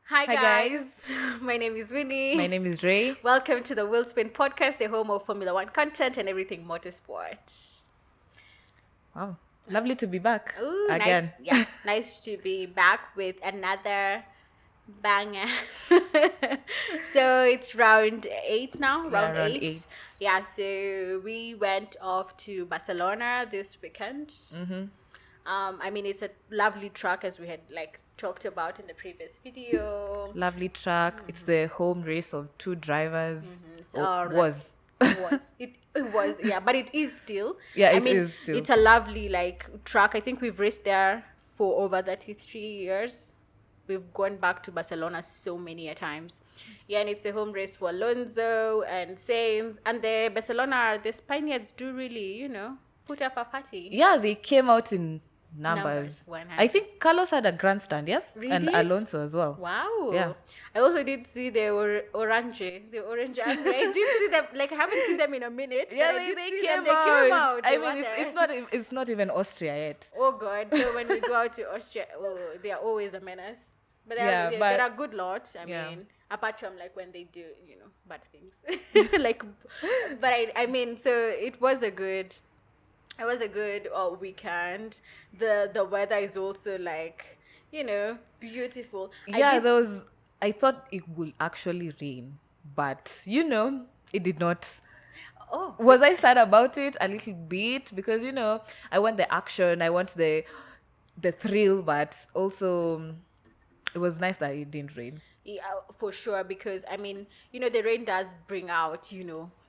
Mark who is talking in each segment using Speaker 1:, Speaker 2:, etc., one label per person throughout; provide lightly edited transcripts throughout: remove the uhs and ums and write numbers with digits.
Speaker 1: Hi
Speaker 2: Hi
Speaker 1: guys,
Speaker 2: guys.
Speaker 1: my name is Winnie.
Speaker 2: My name is Ray.
Speaker 1: Welcome to the Wheel Spin Podcast, the home of Formula One content and everything motorsports.
Speaker 2: Wow, lovely to be back
Speaker 1: Ooh,
Speaker 2: again.
Speaker 1: nice. Yeah, nice to be back with another banger. So it's round 8 now,
Speaker 2: Yeah,
Speaker 1: round
Speaker 2: round
Speaker 1: 8.
Speaker 2: eight.
Speaker 1: Yeah, so we went off to Barcelona this weekend. I mean, it's a lovely track as we had talked about in the previous video.
Speaker 2: Lovely track. It's the home race of two drivers.
Speaker 1: So,
Speaker 2: Was.
Speaker 1: it was, yeah, but it is still.
Speaker 2: Yeah,
Speaker 1: I
Speaker 2: it
Speaker 1: mean,
Speaker 2: is still.
Speaker 1: it's a lovely track. I think we've raced there for over 33 years. We've gone back to Barcelona so many a times. Yeah, and it's a home race for Alonso and Sainz, and the Spaniards do really, put up a party.
Speaker 2: Yeah, they came out in numbers.
Speaker 1: 100.
Speaker 2: I think Carlos had a grandstand, yes?
Speaker 1: Really
Speaker 2: And
Speaker 1: did?
Speaker 2: Alonso as well.
Speaker 1: Wow.
Speaker 2: Yeah.
Speaker 1: I also did see the orange army. I did see them, I haven't seen them in a minute.
Speaker 2: Yeah,
Speaker 1: but I did
Speaker 2: they
Speaker 1: see
Speaker 2: came
Speaker 1: them. They came out.
Speaker 2: I
Speaker 1: They
Speaker 2: mean,
Speaker 1: were
Speaker 2: it's
Speaker 1: there.
Speaker 2: it's not even Austria yet.
Speaker 1: Oh God! So when we go out to Austria, they are always a menace. But
Speaker 2: Yeah,
Speaker 1: they're
Speaker 2: but-
Speaker 1: a good lot. I
Speaker 2: Yeah.
Speaker 1: mean, apart from when they do, bad things. But I mean, so it was a good weekend. The weather is also beautiful.
Speaker 2: Yeah, I thought it would actually rain, but it did not.
Speaker 1: Oh,
Speaker 2: Was I sad about it? A little bit, because I want the action, I want the thrill, but also it was nice that it didn't rain.
Speaker 1: yeah, for sure, because I mean, the rain does bring out,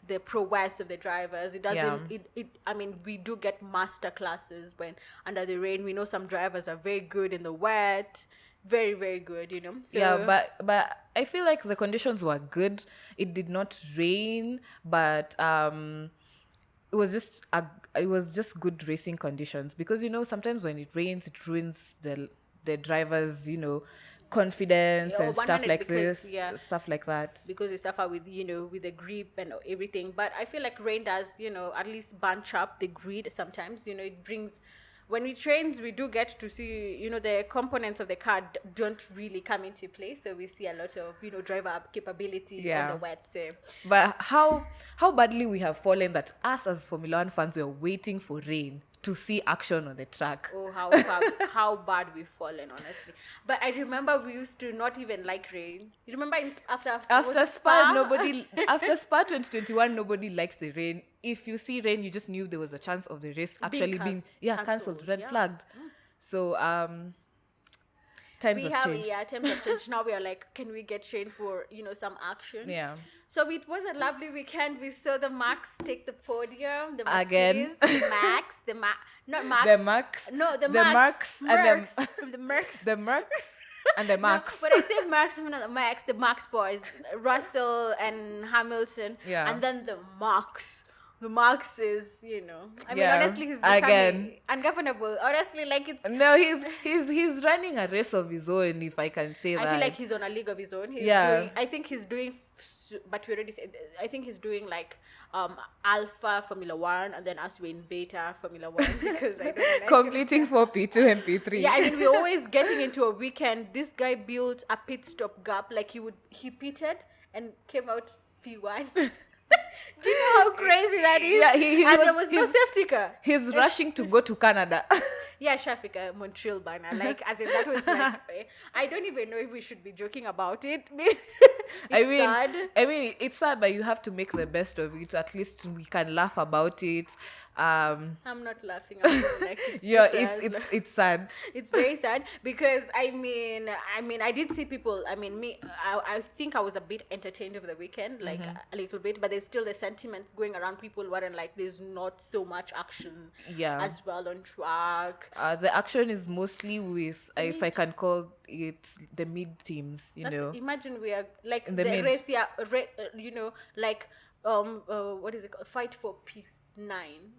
Speaker 1: the prowess of the drivers. It doesn't.
Speaker 2: Yeah.
Speaker 1: I mean, we do get master classes when under the rain. We know some drivers are very good in the wet, very very good. So
Speaker 2: Yeah, but I feel like the conditions were good. It did not rain, but it was just good racing conditions, because sometimes when it rains, it ruins the drivers confidence
Speaker 1: Yeah,
Speaker 2: and stuff
Speaker 1: 100,
Speaker 2: like
Speaker 1: because,
Speaker 2: this,
Speaker 1: yeah.
Speaker 2: stuff like that.
Speaker 1: because they suffer with with the grip and everything. But I feel like rain does at least bunch up the grid sometimes. It brings, when we train, we do get to see the components of the car don't really come into play, so we see a lot of driver up capability on
Speaker 2: Yeah.
Speaker 1: the wet. So
Speaker 2: But how badly we have fallen that us as Formula One fans were waiting for rain to see action on the track.
Speaker 1: oh, how bad we've fallen, honestly. But I remember we used to not even like rain. You remember after
Speaker 2: After Spa, after Spa 2021, nobody likes the rain. If you see rain, you just knew there was a chance of the race actually being cancelled,
Speaker 1: cancelled,
Speaker 2: red
Speaker 1: yeah.
Speaker 2: flagged. So times
Speaker 1: we
Speaker 2: have
Speaker 1: have
Speaker 2: changed.
Speaker 1: times have changed. Now we are like, can we get trained for some action?
Speaker 2: Yeah.
Speaker 1: So it was a lovely weekend. We saw the Max take the podium. The
Speaker 2: Again.
Speaker 1: Mercedes, the Max, not Max.
Speaker 2: The Max.
Speaker 1: No, the
Speaker 2: the
Speaker 1: Max.
Speaker 2: Marks and
Speaker 1: Mercs. From the Mercs.
Speaker 2: the Mercs and the Max.
Speaker 1: No, but I say Max, not the Max. The Max boys, Russell and Hamilton.
Speaker 2: Yeah.
Speaker 1: And then the Max. The Max is, I mean,
Speaker 2: Yeah.
Speaker 1: honestly, he's becoming
Speaker 2: Again.
Speaker 1: ungovernable. Honestly, it's.
Speaker 2: No, he's running a race of his own, if I can say that.
Speaker 1: I feel like he's on a league of his own. I think he's doing, but we already said, I think he's doing Alpha Formula One, and then us we're in Beta Formula One, because I don't know.
Speaker 2: completing for P2 and P3.
Speaker 1: Yeah, I mean, we're always getting into a weekend. This guy built a pit stop gap. He pitted and came out P1. Do you know how crazy that is?
Speaker 2: Yeah,
Speaker 1: and there was no safety car.
Speaker 2: He's rushing to go to Canada.
Speaker 1: Yeah, Shafika, Montreal banner. As in, that was I don't even know if we should be joking about it. Sad.
Speaker 2: I mean, it's sad, but you have to make the best of it. At least we can laugh about it.
Speaker 1: I'm not laughing at it. It's
Speaker 2: Yeah,
Speaker 1: just
Speaker 2: it's sad.
Speaker 1: it's very sad, because I mean I did see people. I mean, I think I was a bit entertained over the weekend, a little bit, but there's still the sentiments going around. People weren't there's not so much action
Speaker 2: Yeah.
Speaker 1: as well on track.
Speaker 2: The action is mostly with, if I can call it, the mid teams.
Speaker 1: Imagine we are
Speaker 2: In
Speaker 1: the
Speaker 2: the mid.
Speaker 1: race, what is it called? Fight for P9.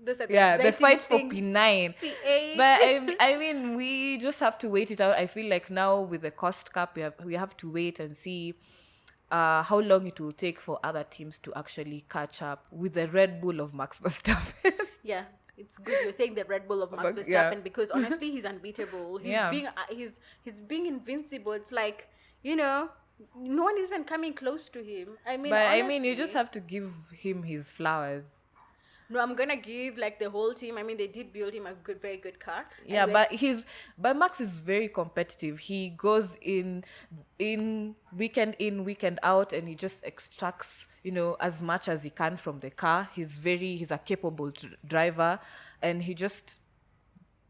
Speaker 1: Those are the
Speaker 2: Yeah, the
Speaker 1: exciting
Speaker 2: fight for
Speaker 1: things.
Speaker 2: P9.
Speaker 1: P8.
Speaker 2: But I mean, we just have to wait it out. I feel like now with the cost cap, we have to wait and see how long it will take for other teams to actually catch up with the Red Bull of Max Verstappen.
Speaker 1: Yeah, it's good you're saying the Red Bull of Max Verstappen,
Speaker 2: Yeah.
Speaker 1: because honestly he's unbeatable. He's
Speaker 2: Yeah.
Speaker 1: being he's being invincible. It's like you know, no one is even coming close to him. I mean,
Speaker 2: But
Speaker 1: honestly,
Speaker 2: I mean, you just have to give him his flowers.
Speaker 1: no, I'm gonna give like the whole team. I mean, they did build him a good, very good car.
Speaker 2: Yeah,
Speaker 1: And
Speaker 2: but Max is very competitive. He goes in weekend out, and he just extracts, as much as he can from the car. He's a capable driver, and he just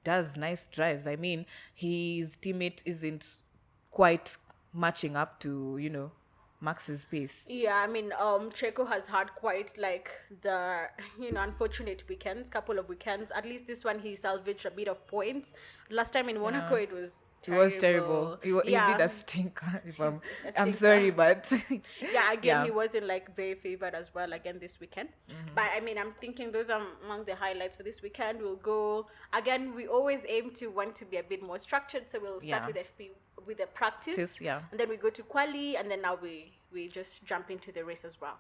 Speaker 2: does nice drives. I mean, his teammate isn't quite matching up to, Max's pace.
Speaker 1: Yeah, I mean, Checo has had quite like the unfortunate weekends, couple of weekends. At least this one he salvaged a bit of points. Last time in Monaco it was
Speaker 2: It
Speaker 1: terrible.
Speaker 2: was terrible. He did a stinker.
Speaker 1: A
Speaker 2: I'm
Speaker 1: stinker.
Speaker 2: sorry, but
Speaker 1: Yeah, again
Speaker 2: Yeah.
Speaker 1: he wasn't like very favored as well again this weekend. But I mean, I'm thinking those are among the highlights for this weekend. We'll go again. We always aim to want to be a bit more structured, so we'll start
Speaker 2: Yeah.
Speaker 1: with FP with the practice,
Speaker 2: Yeah.
Speaker 1: and then we go to quali, and then now we just jump into the race as well.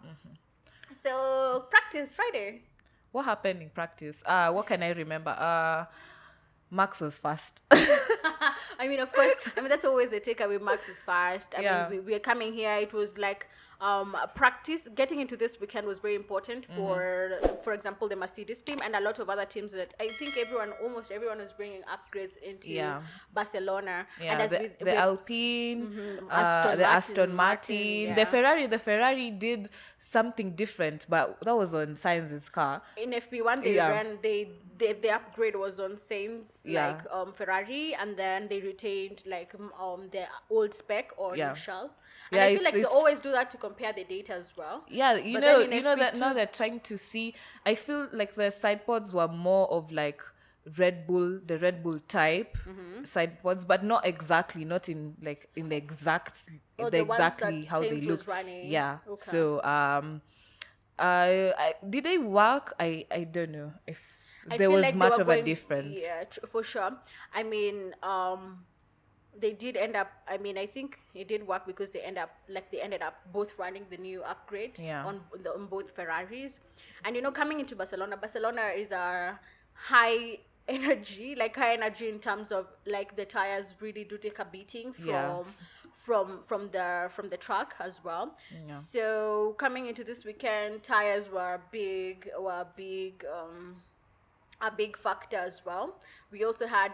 Speaker 1: So practice Friday.
Speaker 2: What happened in practice? What can I remember? Max was fast.
Speaker 1: I mean, of course, I mean that's always the takeaway. Max is fast. I
Speaker 2: Yeah.
Speaker 1: mean, we are coming here. It was like practice. Getting into this weekend was very important for example, the Mercedes team and a lot of other teams that I think almost everyone was bringing upgrades into
Speaker 2: Yeah.
Speaker 1: Barcelona.
Speaker 2: Yeah,
Speaker 1: And as
Speaker 2: the Alpine,
Speaker 1: Aston
Speaker 2: the
Speaker 1: Martin,
Speaker 2: Aston Martin,
Speaker 1: yeah.
Speaker 2: the Ferrari did something different, but that was on Sainz's car.
Speaker 1: in FP1 they
Speaker 2: Yeah.
Speaker 1: ran the upgrade was on Sainz,
Speaker 2: Yeah.
Speaker 1: like Ferrari, and then they retained like the old spec on
Speaker 2: Yeah.
Speaker 1: Shell. And
Speaker 2: Yeah,
Speaker 1: I feel
Speaker 2: it's-
Speaker 1: like they
Speaker 2: it's-
Speaker 1: always do that to compare the data as well.
Speaker 2: Yeah,
Speaker 1: But then in
Speaker 2: that
Speaker 1: FP2
Speaker 2: now they're trying to see. I feel like the side pods were more of like the Red Bull type side pods, but not exactly, not in the exact,
Speaker 1: Oh,
Speaker 2: the
Speaker 1: the ones
Speaker 2: exactly
Speaker 1: that
Speaker 2: how they
Speaker 1: Sainz
Speaker 2: look.
Speaker 1: was running.
Speaker 2: Yeah.
Speaker 1: Okay.
Speaker 2: So did they work? I don't know if
Speaker 1: I
Speaker 2: there
Speaker 1: feel
Speaker 2: was
Speaker 1: like they
Speaker 2: much
Speaker 1: were
Speaker 2: of a
Speaker 1: going-
Speaker 2: difference.
Speaker 1: Yeah, for sure. I mean, they did end up. I mean, I think it did work because they ended up both running the new upgrade
Speaker 2: Yeah.
Speaker 1: on both Ferraris, and coming into Barcelona is a high energy in terms of like the tires really do take a beating
Speaker 2: Yeah.
Speaker 1: from the track as well.
Speaker 2: Yeah.
Speaker 1: So coming into this weekend, tires were a big factor as well. We also had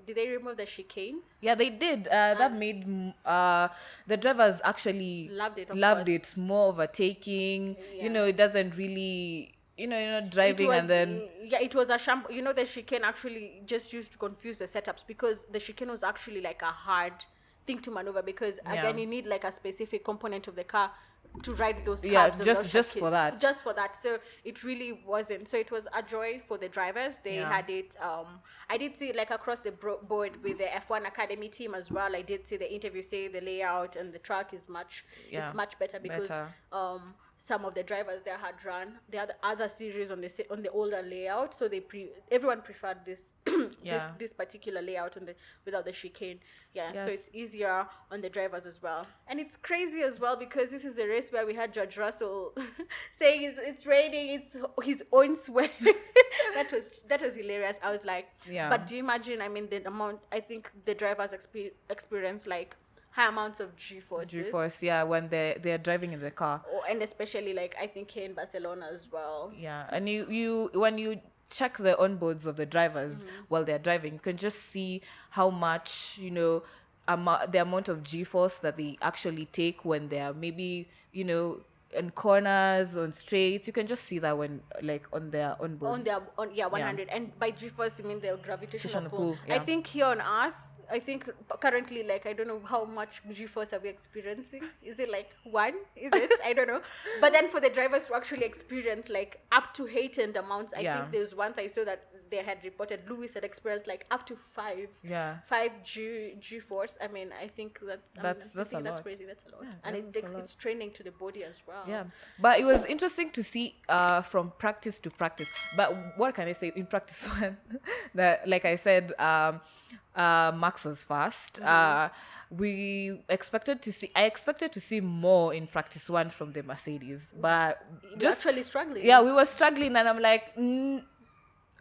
Speaker 1: did they remove the chicane?
Speaker 2: Yeah, they did. That made the drivers actually
Speaker 1: Loved it, of
Speaker 2: loved
Speaker 1: course.
Speaker 2: it. More overtaking.
Speaker 1: Yeah.
Speaker 2: It doesn't really, driving and then
Speaker 1: it was a shamble. The chicane actually just used to confuse the setups because the chicane was actually like a hard thing to maneuver because
Speaker 2: Yeah.
Speaker 1: again you need like a specific component of the car to ride those curbs.
Speaker 2: Yeah,
Speaker 1: and those
Speaker 2: just
Speaker 1: chicane.
Speaker 2: for that.
Speaker 1: Just for that. So it really wasn't. So it was a joy for the drivers. They
Speaker 2: Yeah.
Speaker 1: had it. I did see like across the board with the F1 Academy team as well. I did see the interview say the layout and the track is much.
Speaker 2: Yeah,
Speaker 1: It's much better because
Speaker 2: better.
Speaker 1: some of the drivers there had run the other series on the older layout, so everyone preferred this
Speaker 2: Yeah.
Speaker 1: this particular layout without the chicane. Yeah, so
Speaker 2: Yes.
Speaker 1: it's easier on the drivers as well. And it's crazy as well because this is a race where we had George Russell saying it's raining, it's his own sweat. that was hilarious. I was like,
Speaker 2: Yeah.
Speaker 1: but do you imagine? I mean, the amount I think the drivers experience like high amounts of G-forces.
Speaker 2: G-force, yeah, when they're driving in the car.
Speaker 1: And especially like I think here in Barcelona as well.
Speaker 2: Yeah, and you when you check the onboards of the drivers while they're driving, you can just see how much the amount of G-force that they actually take when they're maybe in corners, on straights. You can just see that when like on their onboards.
Speaker 1: 100. And by G-force you mean the gravitational pull.
Speaker 2: Yeah.
Speaker 1: I think here on Earth, I think currently, like, I don't know how much G-force are we experiencing. Is it like 1? Is it? I don't know. But then for the drivers to actually experience like up to heightened amounts, I
Speaker 2: Yeah.
Speaker 1: think there's once I saw that they had reported Lewis had experienced like up to 5.
Speaker 2: Yeah.
Speaker 1: 5 G-force. I mean, I think that's
Speaker 2: That's a
Speaker 1: that's
Speaker 2: lot.
Speaker 1: crazy. That's a lot.
Speaker 2: Yeah,
Speaker 1: And
Speaker 2: that's a lot.
Speaker 1: it's training to the body as well.
Speaker 2: Yeah, but it was interesting to see from practice to practice. But what can I say in practice one? That, like I said, Max was fast. I expected to see more in practice one from the Mercedes, but
Speaker 1: You're actually struggling.
Speaker 2: yeah, we were struggling, and I'm like,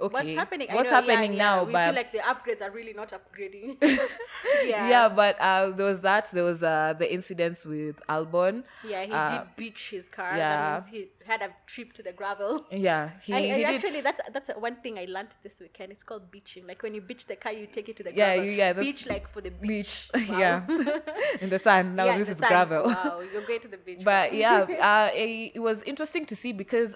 Speaker 2: Okay,
Speaker 1: happening?
Speaker 2: what's
Speaker 1: I know,
Speaker 2: happening now?
Speaker 1: We
Speaker 2: But
Speaker 1: feel like the upgrades are really not upgrading.
Speaker 2: yeah, but there was that. There was the incidents with Albon.
Speaker 1: Yeah, he
Speaker 2: Uh,
Speaker 1: did beach his car. That
Speaker 2: yeah,
Speaker 1: means he had a trip to the gravel.
Speaker 2: yeah.
Speaker 1: I
Speaker 2: He did.
Speaker 1: actually, that's one thing I learned this weekend. It's called beaching. Like when you beach the car, you take it to the
Speaker 2: Yeah,
Speaker 1: gravel.
Speaker 2: that's
Speaker 1: Beach like for the beach.
Speaker 2: beach.
Speaker 1: Wow.
Speaker 2: Yeah, in the sun. Now
Speaker 1: Yeah, in
Speaker 2: this
Speaker 1: the
Speaker 2: is
Speaker 1: sun.
Speaker 2: gravel.
Speaker 1: Wow, you're going to the beach.
Speaker 2: But
Speaker 1: Wow.
Speaker 2: yeah, it was interesting to see because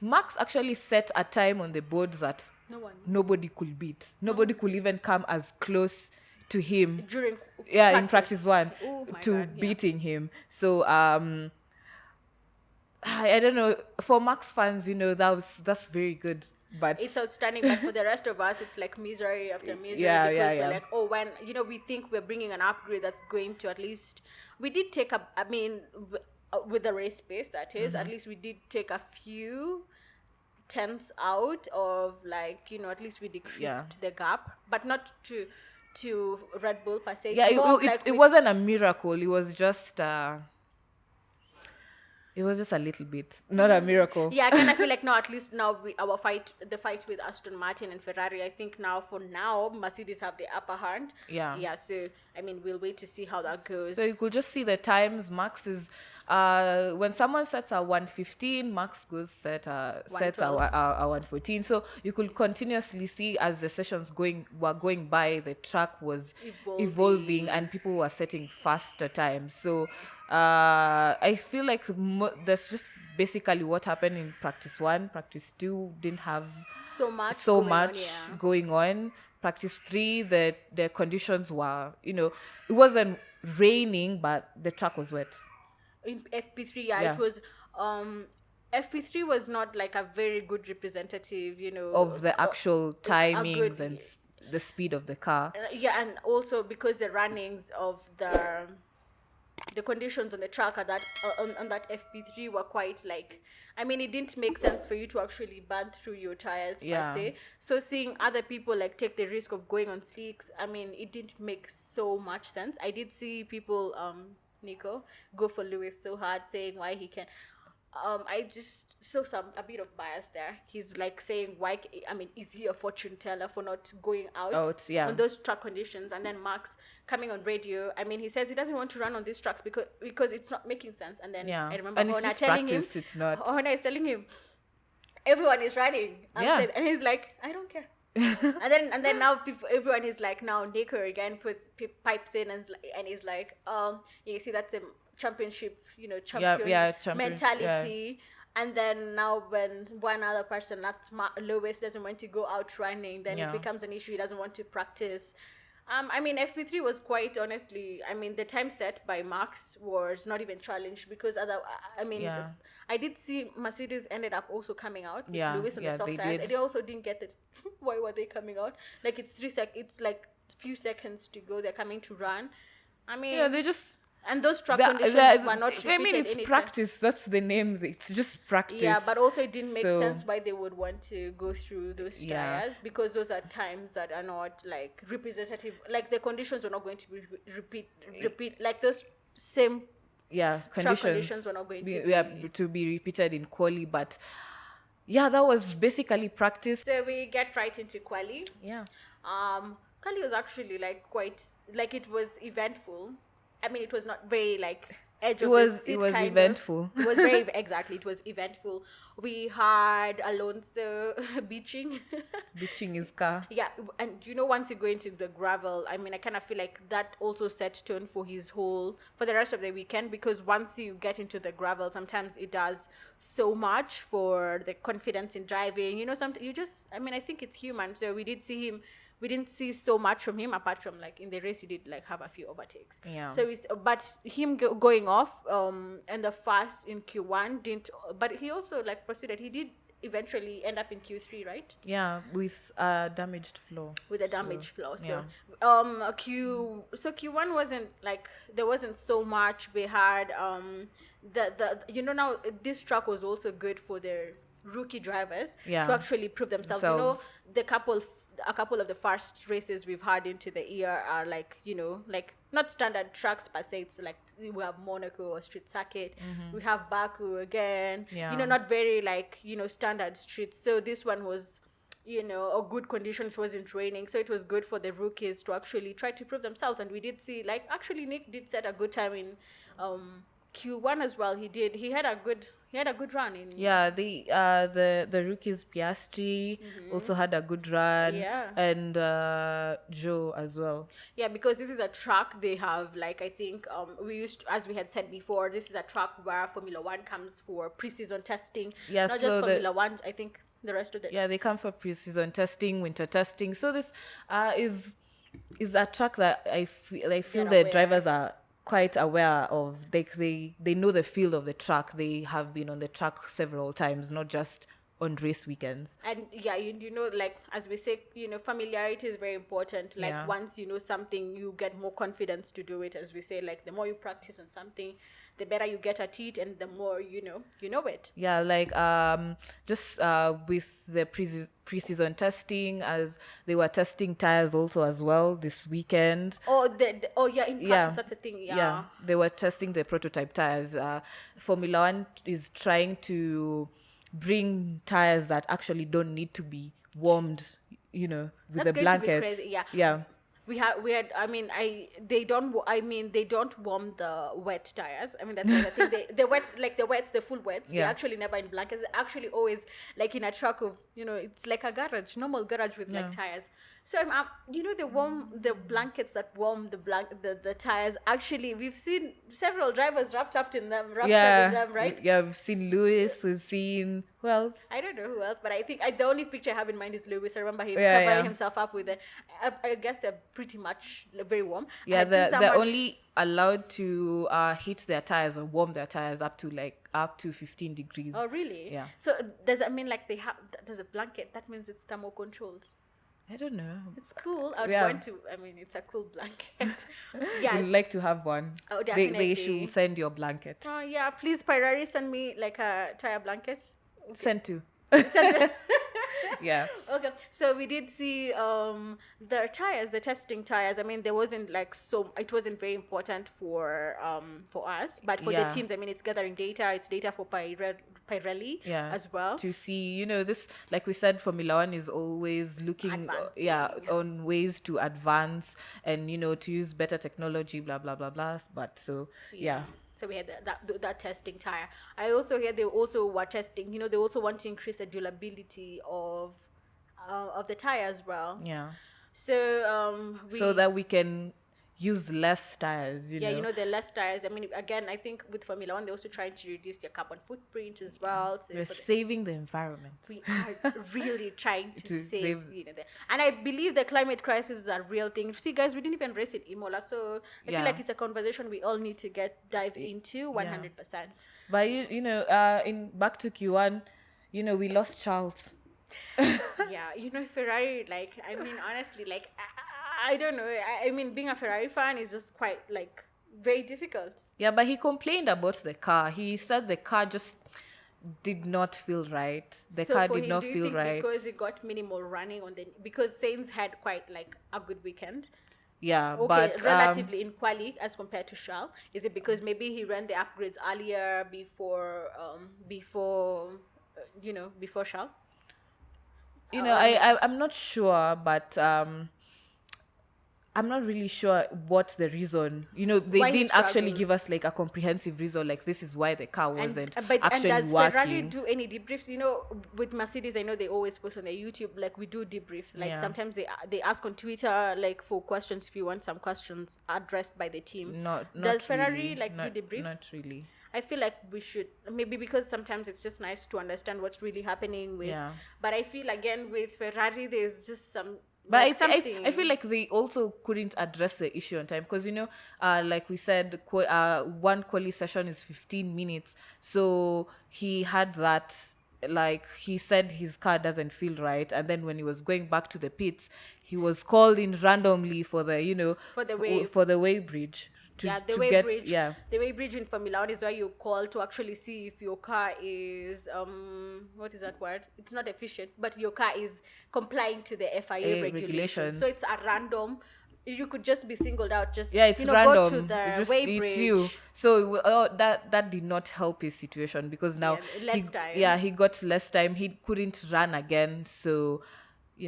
Speaker 2: Max actually set a time on the board that
Speaker 1: No one.
Speaker 2: nobody could beat. Nobody could even come as close to him.
Speaker 1: During
Speaker 2: In practice one,
Speaker 1: Oh my
Speaker 2: to
Speaker 1: God, yeah.
Speaker 2: beating him. So I don't know. For Max fans, that's very good. But
Speaker 1: It's outstanding, but for the rest of us, it's like misery after misery
Speaker 2: Yeah,
Speaker 1: because
Speaker 2: yeah.
Speaker 1: we're like, oh, when we think we're bringing an upgrade that's going to at least we did take a. I mean, with the race pace that is, at least we did take a few tenths out of like at least we decreased the gap, but not to Red Bull per se.
Speaker 2: yeah,
Speaker 1: It's more of
Speaker 2: it wasn't a miracle. It was just a little bit, not a miracle.
Speaker 1: Yeah, I kind of feel like now at least now the fight with Aston Martin and Ferrari, I think for now Mercedes have the upper hand.
Speaker 2: Yeah.
Speaker 1: So I mean we'll wait to see how that goes.
Speaker 2: So you could just see the times. Max is when someone sets a 115, Max goes sets a 114. So you could continuously see as the sessions were going by, the track was evolving and people were setting faster times. So I feel like that's just basically what happened in practice 1. Practice 2 didn't have
Speaker 1: so much
Speaker 2: going on. Practice 3, the conditions were, it wasn't raining, but the track was wet.
Speaker 1: In FP3, it was FP3 was not like a very good representative,
Speaker 2: of the actual timings and the speed of the car.
Speaker 1: And also because the runnings of the conditions on the track at that on that FP3 were quite like, I mean, it didn't make sense for you to actually burn through your tires per se. So seeing other people like take the risk of going on slicks, I mean, it didn't make so much sense. I did see people Nico go for Lewis so hard, saying why he can. I just saw a bit of bias there. He's like saying why. I mean, is he a fortune teller for not going out on those track conditions? And then Max coming on radio. I mean, he says he doesn't want to run on these tracks because it's not making sense. And then I remember Horner telling him, Horner is telling him, everyone is running. And he's like, I don't care. and then now everyone is like, now Nico again pipes in and he's like, you see, that's a championship, champion mentality. And then now when one other person, that's Lewis, doesn't want to go out running, then it becomes an issue. He doesn't want to practice. I mean, FP3 was quite honestly, I mean, the time set by Max was not even challenged because I did see Mercedes ended up also coming out with Lewis on the soft tires. And they also didn't get it. Why were they coming out? Like it's it's like few seconds to go. They're coming to run. I mean,
Speaker 2: they just.
Speaker 1: And those track conditions were not repeated.
Speaker 2: I mean, it's practice. That's the name. It's just practice.
Speaker 1: Yeah, but also it didn't make sense why they would want to go through those tires because those are times that are not like representative. Like the conditions were not going to be repeat. Like those same conditions were not going
Speaker 2: to be repeated in quali. But that was basically practice.
Speaker 1: So we get right into quali.
Speaker 2: Yeah.
Speaker 1: Quali was actually like quite like it was eventful. I mean, it was not very like edge of the seat.
Speaker 2: It was eventful.
Speaker 1: It was very exactly. It was eventful. We had Alonso beaching
Speaker 2: his car.
Speaker 1: Yeah, and once you go into the gravel, I mean, I kind of feel like that also set tone for for the rest of the weekend, because once you get into the gravel, sometimes it does so much for the confidence in driving. Sometimes I think it's human. So we didn't see so much from him apart from like in the race he did like have a few overtakes.
Speaker 2: Yeah.
Speaker 1: So but him going off and the fast in Q1 didn't. But he also like proceeded. He did eventually end up in Q3, right?
Speaker 2: Yeah, with a damaged floor.
Speaker 1: With a damaged floor. So
Speaker 2: yeah.
Speaker 1: Q1 wasn't like there wasn't so much. We had now this track was also good for the rookie drivers to actually prove themselves. A couple of the first races we've had into the year are like not standard tracks per se. It's like we have Monaco or street circuit. Mm-hmm. We have Baku again. Not very like standard streets. So this one was or good conditions, wasn't raining, so it was good for the rookies to actually try to prove themselves. And we did see, like, actually Nick did set a good time in Q1 as well. He had a good run in.
Speaker 2: Yeah, the rookies Piastri also had a good run.
Speaker 1: Yeah.
Speaker 2: And Joe as well.
Speaker 1: Yeah, because this is a track they have, like, I think we used to, as we had said before, this is a track where Formula One comes for pre-season testing.
Speaker 2: Yeah,
Speaker 1: not
Speaker 2: so
Speaker 1: just Formula One, I think the rest of the
Speaker 2: Yeah, they come for pre-season testing, winter testing. So this is a track that I feel
Speaker 1: They're
Speaker 2: the
Speaker 1: aware.
Speaker 2: drivers are quite aware of. They know the feel of the track. They have been on the track several times, not just on race weekends.
Speaker 1: And yeah, like, as we say, familiarity is very important. Like,
Speaker 2: Yeah.
Speaker 1: once you know something, you get more confidence to do it. As we say, like, the more you practice on something, the better you get at it, and the more you know it.
Speaker 2: Yeah, like just with the pre-season testing, as they were testing tires also as well this weekend.
Speaker 1: Yeah, in practice,
Speaker 2: Yeah.
Speaker 1: that's a thing. Yeah.
Speaker 2: They were testing the prototype tires. Formula One is trying to bring tires that actually don't need to be warmed, with
Speaker 1: That's
Speaker 2: the
Speaker 1: going to be
Speaker 2: blankets.
Speaker 1: crazy, yeah.
Speaker 2: Yeah.
Speaker 1: They don't warm the wet tires. I mean, that's the other thing. The full wets,
Speaker 2: Yeah.
Speaker 1: they're actually never in blankets. They're actually always like in a truck of, it's like a garage, normal garage with like tires. So the blankets that warm the tires. Actually, we've seen several drivers wrapped up in them, right?
Speaker 2: Yeah, we've seen Lewis, we've seen who else?
Speaker 1: I don't know who else, but I think the only picture I have in mind is Lewis. I remember him
Speaker 2: Yeah,
Speaker 1: covering
Speaker 2: yeah.
Speaker 1: himself up with it. I guess they're pretty much very warm.
Speaker 2: Yeah,
Speaker 1: And I think
Speaker 2: they're
Speaker 1: someone-
Speaker 2: only allowed to heat their tires or warm their tires up to 15 degrees.
Speaker 1: Oh, really?
Speaker 2: Yeah.
Speaker 1: So does that mean like there's a blanket? That means it's thermo controlled.
Speaker 2: I don't know.
Speaker 1: It's cool. I would
Speaker 2: Yeah.
Speaker 1: want to. I mean, it's a cool blanket. Yes.
Speaker 2: We'd like to have one.
Speaker 1: Oh,
Speaker 2: They
Speaker 1: definitely.
Speaker 2: should send your blanket.
Speaker 1: Oh yeah, please, Ferrari, send me like a tire blanket.
Speaker 2: Send to. Yeah.
Speaker 1: Okay, so we did see the tires, the testing tires. I mean, there wasn't like it wasn't very important for us, but for
Speaker 2: Yeah.
Speaker 1: the teams, I mean, it's gathering data. It's data for Pirelli
Speaker 2: Yeah.
Speaker 1: as well.
Speaker 2: To see, this, like we said, Formula One is always looking
Speaker 1: Advancing.
Speaker 2: on ways to advance and to use better technology, blah blah blah blah. But so yeah.
Speaker 1: So we had that testing tire. I also hear they also were testing. They also want to increase the durability of the tire as well.
Speaker 2: Yeah.
Speaker 1: So
Speaker 2: So that we can use less tires,
Speaker 1: the less tires. I mean, again, I think with Formula One, they're also trying to reduce their carbon footprint as well. So
Speaker 2: We're saving the environment.
Speaker 1: we are really trying to
Speaker 2: To
Speaker 1: save,
Speaker 2: save-
Speaker 1: and I believe the climate crisis is a real thing. See, guys, we didn't even race in Imola, so I
Speaker 2: Yeah.
Speaker 1: feel like it's a conversation we all need to dive into 100%.
Speaker 2: But in back to Q1, we lost Charles.
Speaker 1: Yeah, Ferrari, like, I mean, honestly, like, I don't know. I mean, being a Ferrari fan is just quite, like, very difficult.
Speaker 2: Yeah, but he complained about the car. He said the car just did not feel right. The
Speaker 1: So
Speaker 2: car
Speaker 1: for
Speaker 2: did
Speaker 1: him,
Speaker 2: not
Speaker 1: do you
Speaker 2: feel
Speaker 1: think
Speaker 2: right.
Speaker 1: because it got minimal running because Sainz had quite, like, a good weekend?
Speaker 2: Yeah,
Speaker 1: Okay,
Speaker 2: but
Speaker 1: relatively in quali as compared to Charles. Is it because maybe he ran the upgrades earlier before Charles?
Speaker 2: I'm not sure, but I'm not really sure what the reason. They
Speaker 1: Why he
Speaker 2: didn't actually
Speaker 1: struggled.
Speaker 2: give us like a comprehensive reason. Like this is why the car wasn't
Speaker 1: And
Speaker 2: actually
Speaker 1: does
Speaker 2: working.
Speaker 1: Ferrari do any debriefs? With Mercedes, I know they always post on their YouTube, like, we do debriefs. Like,
Speaker 2: Yeah.
Speaker 1: sometimes they ask on Twitter, like, for questions, if you want some questions addressed by the team.
Speaker 2: Not
Speaker 1: Does Ferrari
Speaker 2: really,
Speaker 1: like
Speaker 2: not,
Speaker 1: do debriefs?
Speaker 2: Not really.
Speaker 1: I feel like we should, maybe because sometimes it's just nice to understand what's really happening with.
Speaker 2: Yeah.
Speaker 1: But I feel again with Ferrari, there's just some.
Speaker 2: But
Speaker 1: like something.
Speaker 2: I feel like they also couldn't address the issue on time because like we said, one quali session is 15 minutes. So he had that, like he said his car doesn't feel right, and then when he was going back to the pits, he was called in randomly for the for the weigh bridge.
Speaker 1: The weigh bridge. The weigh bridge in Formula One is where you call to actually see if your car is what is that word? It's not efficient, but your car is complying to the FIA regulations. So it's a random. You could just be singled out. Just
Speaker 2: it's random.
Speaker 1: Go to the
Speaker 2: It's
Speaker 1: weigh bridge.
Speaker 2: you. So that did not help his situation because now
Speaker 1: less time.
Speaker 2: he got less time. He couldn't run again. So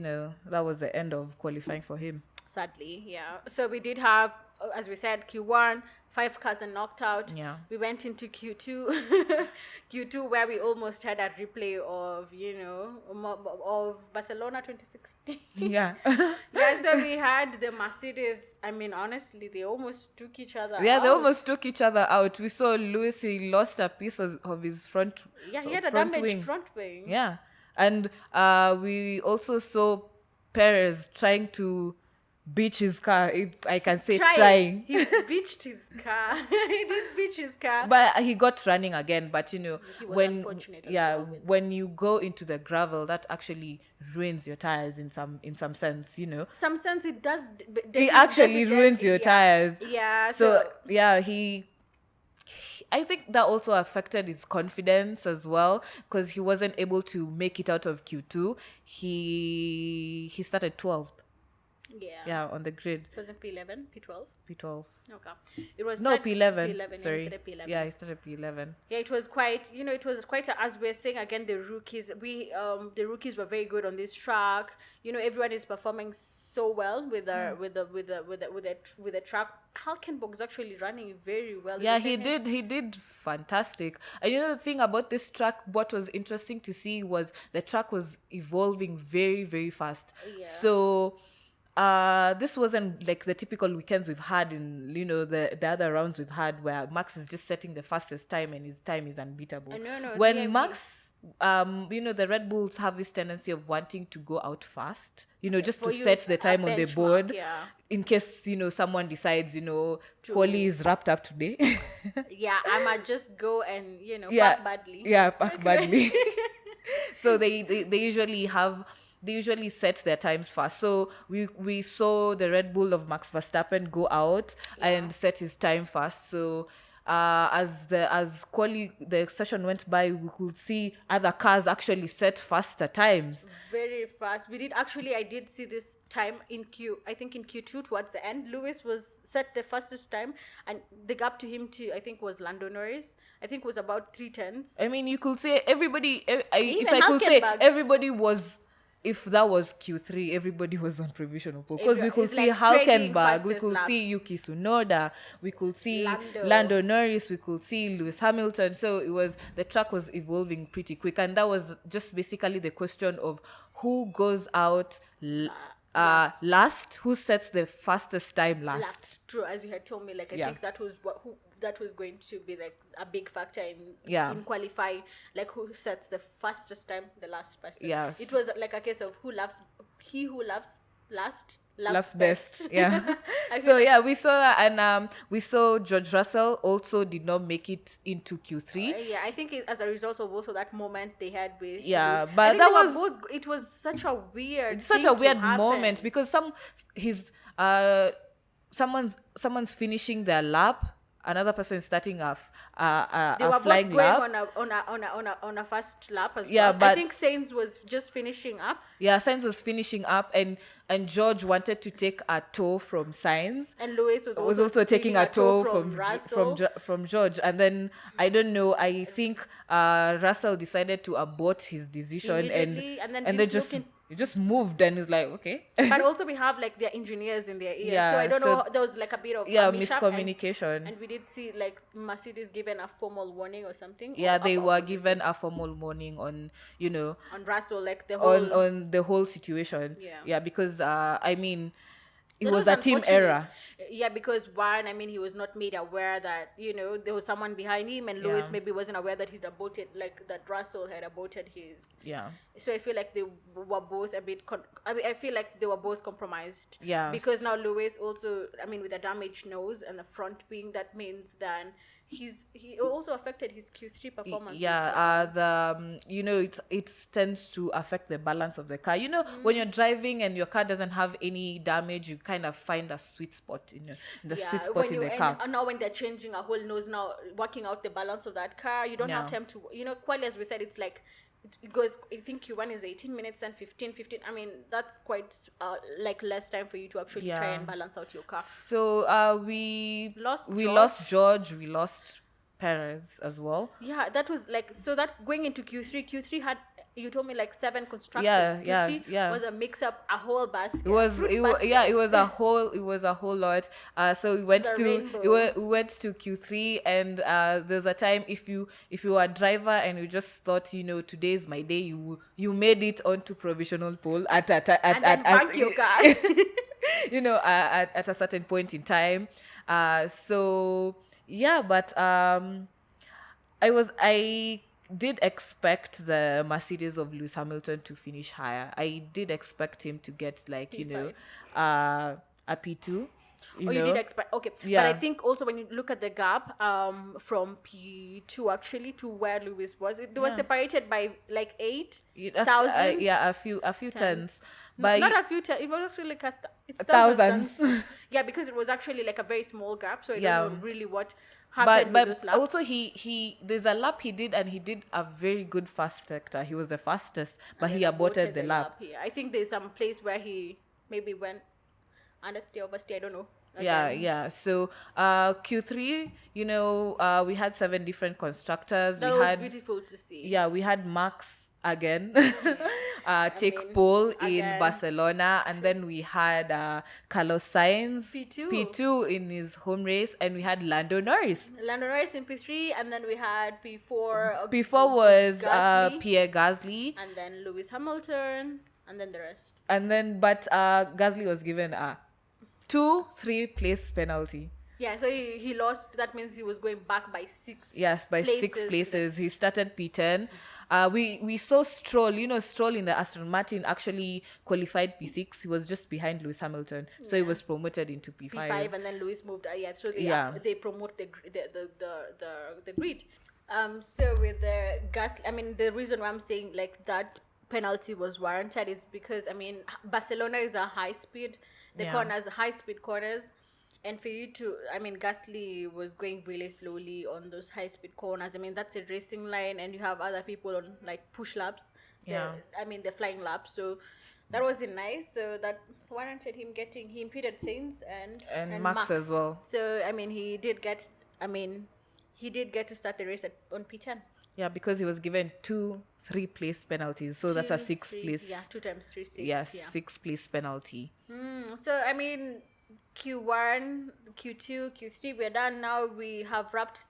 Speaker 2: that was the end of qualifying for him.
Speaker 1: Sadly, yeah. So we did have, as we said, Q1, 5 cars are knocked out.
Speaker 2: Yeah.
Speaker 1: We went into Q2, Q2 where we almost had a replay of, of Barcelona 2016.
Speaker 2: Yeah.
Speaker 1: Yeah, so we had the Mercedes. I mean, honestly, they almost took each other
Speaker 2: Yeah,
Speaker 1: out.
Speaker 2: they almost took each other out. We saw Lewis, he lost a piece of his front.
Speaker 1: Yeah, he had a
Speaker 2: front
Speaker 1: damaged
Speaker 2: wing.
Speaker 1: front wing.
Speaker 2: Yeah. And we also saw Perez trying to beach his car, if I can say trying.
Speaker 1: He beached his car. He did beach his car.
Speaker 2: But he got running again. But
Speaker 1: He was
Speaker 2: when
Speaker 1: unfortunate as well with-
Speaker 2: when you go into the gravel, that actually ruins your tires in some sense.
Speaker 1: Some sense it does.
Speaker 2: It actually ruins your tires.
Speaker 1: Yeah.
Speaker 2: So yeah, I think that also affected his confidence as well, because he wasn't able to make it out of Q2. He started 12th. Yeah, on the grid.
Speaker 1: It wasn't P11, P12.
Speaker 2: P12.
Speaker 1: Okay. It was
Speaker 2: P11.
Speaker 1: P11.
Speaker 2: Sorry.
Speaker 1: P11.
Speaker 2: Yeah, he started P11.
Speaker 1: Yeah, it was quite. As we're saying again, the rookies. The rookies were very good on this track. Everyone is performing so well with the track. Hulkenberg's actually running very well.
Speaker 2: Yeah, he did fantastic. And the thing about this track, what was interesting to see was the track was evolving very, very fast.
Speaker 1: Yeah.
Speaker 2: So this wasn't like the typical weekends we've had in the other rounds we've had, where Max is just setting the fastest time and his time is unbeatable.
Speaker 1: No,
Speaker 2: when
Speaker 1: DMV.
Speaker 2: Max the Red Bulls have this tendency of wanting to go out fast, just to set the time on the board, in case someone decides quali is wrapped up today.
Speaker 1: Yeah, I might just go and pack badly.
Speaker 2: Yeah, pack badly. So they usually set their times fast. So we saw the Red Bull of Max Verstappen go out and set his time fast. So as the session went by, we could see other cars actually set faster times.
Speaker 1: Very fast. I did see this time in Q2 towards the end. Lewis was set the fastest time, and the gap to him was Lando Norris. I think was about 3/10.
Speaker 2: I mean, you could say everybody. If
Speaker 1: Even
Speaker 2: I could say
Speaker 1: Hulkenberg.
Speaker 2: everybody was. If that was Q3, everybody was on provisional pole, because we could
Speaker 1: It's
Speaker 2: see
Speaker 1: like trading
Speaker 2: Hulkenberg, we
Speaker 1: fastest
Speaker 2: could
Speaker 1: laps.
Speaker 2: see Yuki Tsunoda, we could see
Speaker 1: Lando.
Speaker 2: Lando Norris, we could see Lewis Hamilton. So the track was evolving pretty quick, and that was just basically the question of who goes out last, who sets the fastest time last.
Speaker 1: True, as you had told me, I think that was going to be like a big factor in qualifying, like who sets the fastest time, the last person.
Speaker 2: Yes.
Speaker 1: It was like a case of who loves last
Speaker 2: loves best. Yeah.
Speaker 1: I feel
Speaker 2: So yeah, we saw that, and we saw George Russell also did not make it into Q3.
Speaker 1: I think as a result of also that moment they had with
Speaker 2: Yeah,
Speaker 1: Lewis.
Speaker 2: but
Speaker 1: I think
Speaker 2: that
Speaker 1: they were
Speaker 2: was-
Speaker 1: both, it was such a weird
Speaker 2: It's such
Speaker 1: thing
Speaker 2: a
Speaker 1: to
Speaker 2: weird
Speaker 1: happen.
Speaker 2: moment, because someone's finishing their lap, another person is starting
Speaker 1: they
Speaker 2: a
Speaker 1: were both
Speaker 2: flying
Speaker 1: going
Speaker 2: lap.
Speaker 1: on a fast lap as
Speaker 2: Yeah,
Speaker 1: well. I
Speaker 2: but-
Speaker 1: think Sainz was just finishing up,
Speaker 2: Yeah, Sainz was finishing up, and George wanted to take a tow from Sainz.
Speaker 1: and Lewis was
Speaker 2: Also taking a tow
Speaker 1: Russell.
Speaker 2: from George, and then I don't know. I think Russell decided to abort his decision
Speaker 1: Immediately, and then
Speaker 2: then
Speaker 1: didn't
Speaker 2: just
Speaker 1: look in-
Speaker 2: he just moved, and it's like, okay.
Speaker 1: But also we have like their engineers in their ears,
Speaker 2: Yeah,
Speaker 1: so I don't
Speaker 2: so-
Speaker 1: know. There was like a bit of
Speaker 2: Yeah,
Speaker 1: a mishap,
Speaker 2: miscommunication.
Speaker 1: and we did see like Mercedes given a formal warning or something.
Speaker 2: Yeah, they were
Speaker 1: obviously
Speaker 2: given a formal warning on
Speaker 1: on Russell, like the whole
Speaker 2: on the whole situation.
Speaker 1: Yeah.
Speaker 2: Because I mean, it
Speaker 1: That
Speaker 2: was a team
Speaker 1: unfortunate.
Speaker 2: error.
Speaker 1: Yeah, because he was not made aware that there was someone behind him, and Lewis
Speaker 2: Yeah.
Speaker 1: maybe wasn't aware that he'd aborted, like that Russell had aborted his.
Speaker 2: Yeah.
Speaker 1: So I feel like they were both a bit. I feel like they were both compromised.
Speaker 2: Yeah.
Speaker 1: Because now Lewis also, with a damaged nose and the front wing, that means then he also affected his Q3 performance.
Speaker 2: It tends to affect the balance of the car. When you're driving and your car doesn't have any damage, you kind of find a sweet spot in sweet spot in the car.
Speaker 1: And now when they're changing a whole nose, now working out the balance of that car, you don't have
Speaker 2: Yeah.
Speaker 1: time to, quite as we said, it's like, it goes, I think Q1 is 18 minutes and 15. That's quite like less time for you to actually try
Speaker 2: Yeah.
Speaker 1: and balance out your car.
Speaker 2: So we
Speaker 1: Lost
Speaker 2: lost
Speaker 1: George.
Speaker 2: George, we lost Perez as well.
Speaker 1: Yeah, that was like, so that going into Q3 had, you told me, like 7 constructors.
Speaker 2: Yeah,
Speaker 1: Q3
Speaker 2: yeah.
Speaker 1: was a mix up, a whole basket.
Speaker 2: It was
Speaker 1: fruit
Speaker 2: yeah, it
Speaker 1: basket.
Speaker 2: was a whole lot. So we
Speaker 1: was a rainbow.
Speaker 2: we went to Q3, and there's a time, if you were a driver and you just thought, today is my day, you made it onto provisional pole at
Speaker 1: And then bank your car.
Speaker 2: at a certain point in time. So yeah, but I did expect the Mercedes of Lewis Hamilton to finish higher. I did expect him to get, like,
Speaker 1: P5.
Speaker 2: A P2.
Speaker 1: You did expect, okay.
Speaker 2: Yeah.
Speaker 1: But I think also when you look at the gap from P2 actually to where Lewis was, they were separated by like 8,000.
Speaker 2: A few tens. But
Speaker 1: Not a few it was actually like it's
Speaker 2: thousands.
Speaker 1: Yeah, because it was actually like a very small gap, so I
Speaker 2: Yeah.
Speaker 1: don't know really what happened
Speaker 2: but
Speaker 1: with those laps.
Speaker 2: also he there's a lap he did, and he did a very good fast sector. He was the fastest, but he aborted the lap.
Speaker 1: Yeah, I think there's some place where he maybe went understeer, oversteer, I don't know.
Speaker 2: Yeah. So Q3, we had 7 different constructors.
Speaker 1: That was beautiful to see.
Speaker 2: Yeah, we had Max again take pole in Barcelona, and then we had Carlos Sainz P2 in his home race, and we had Lando Norris
Speaker 1: in P3, and then we had P4.
Speaker 2: P4 was
Speaker 1: Gasly,
Speaker 2: Pierre Gasly,
Speaker 1: and then Lewis Hamilton, and then the rest.
Speaker 2: And then, but Gasly was given a 2-3 place penalty.
Speaker 1: Yeah, so he lost. That means he was going back by 6.
Speaker 2: Yes, by 6 places. He started P10. We saw Stroll. Stroll in the Aston Martin actually qualified P6. He was just behind Lewis Hamilton, so he was promoted into P5.
Speaker 1: And then Lewis moved. So they promote the grid. So with the Gasly, the reason why I'm saying like that penalty was warranted is because Barcelona is a high speed. The corners, high speed corners. And for you to, Gasly was going really slowly on those high-speed corners. That's a racing line, and you have other people on, like, push laps. The flying laps. So that wasn't nice. So that warranted him getting, he impeded Sainz and Max
Speaker 2: as well.
Speaker 1: So, he did get to start the race on P10.
Speaker 2: Yeah, because he was given 2-3 place penalties. So that's a 6 place.
Speaker 1: Yeah, 2 times 3, 6.
Speaker 2: Yes, 6 place penalty.
Speaker 1: So, Q1, Q2, Q3, we're done now. We have wrapped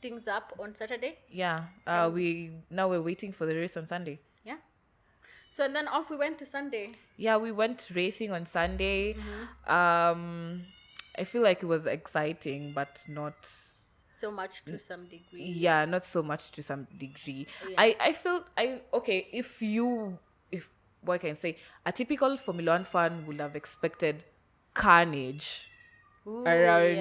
Speaker 1: things up on Saturday.
Speaker 2: Yeah. We're waiting for the race on Sunday.
Speaker 1: Yeah. So and then off we went to Sunday.
Speaker 2: Yeah, we went racing on Sunday. I feel like it was exciting, but not
Speaker 1: so much to some degree.
Speaker 2: Yeah, not so much to some degree. Yeah. If what I can say, a typical Formula 1 fan would have expected carnage around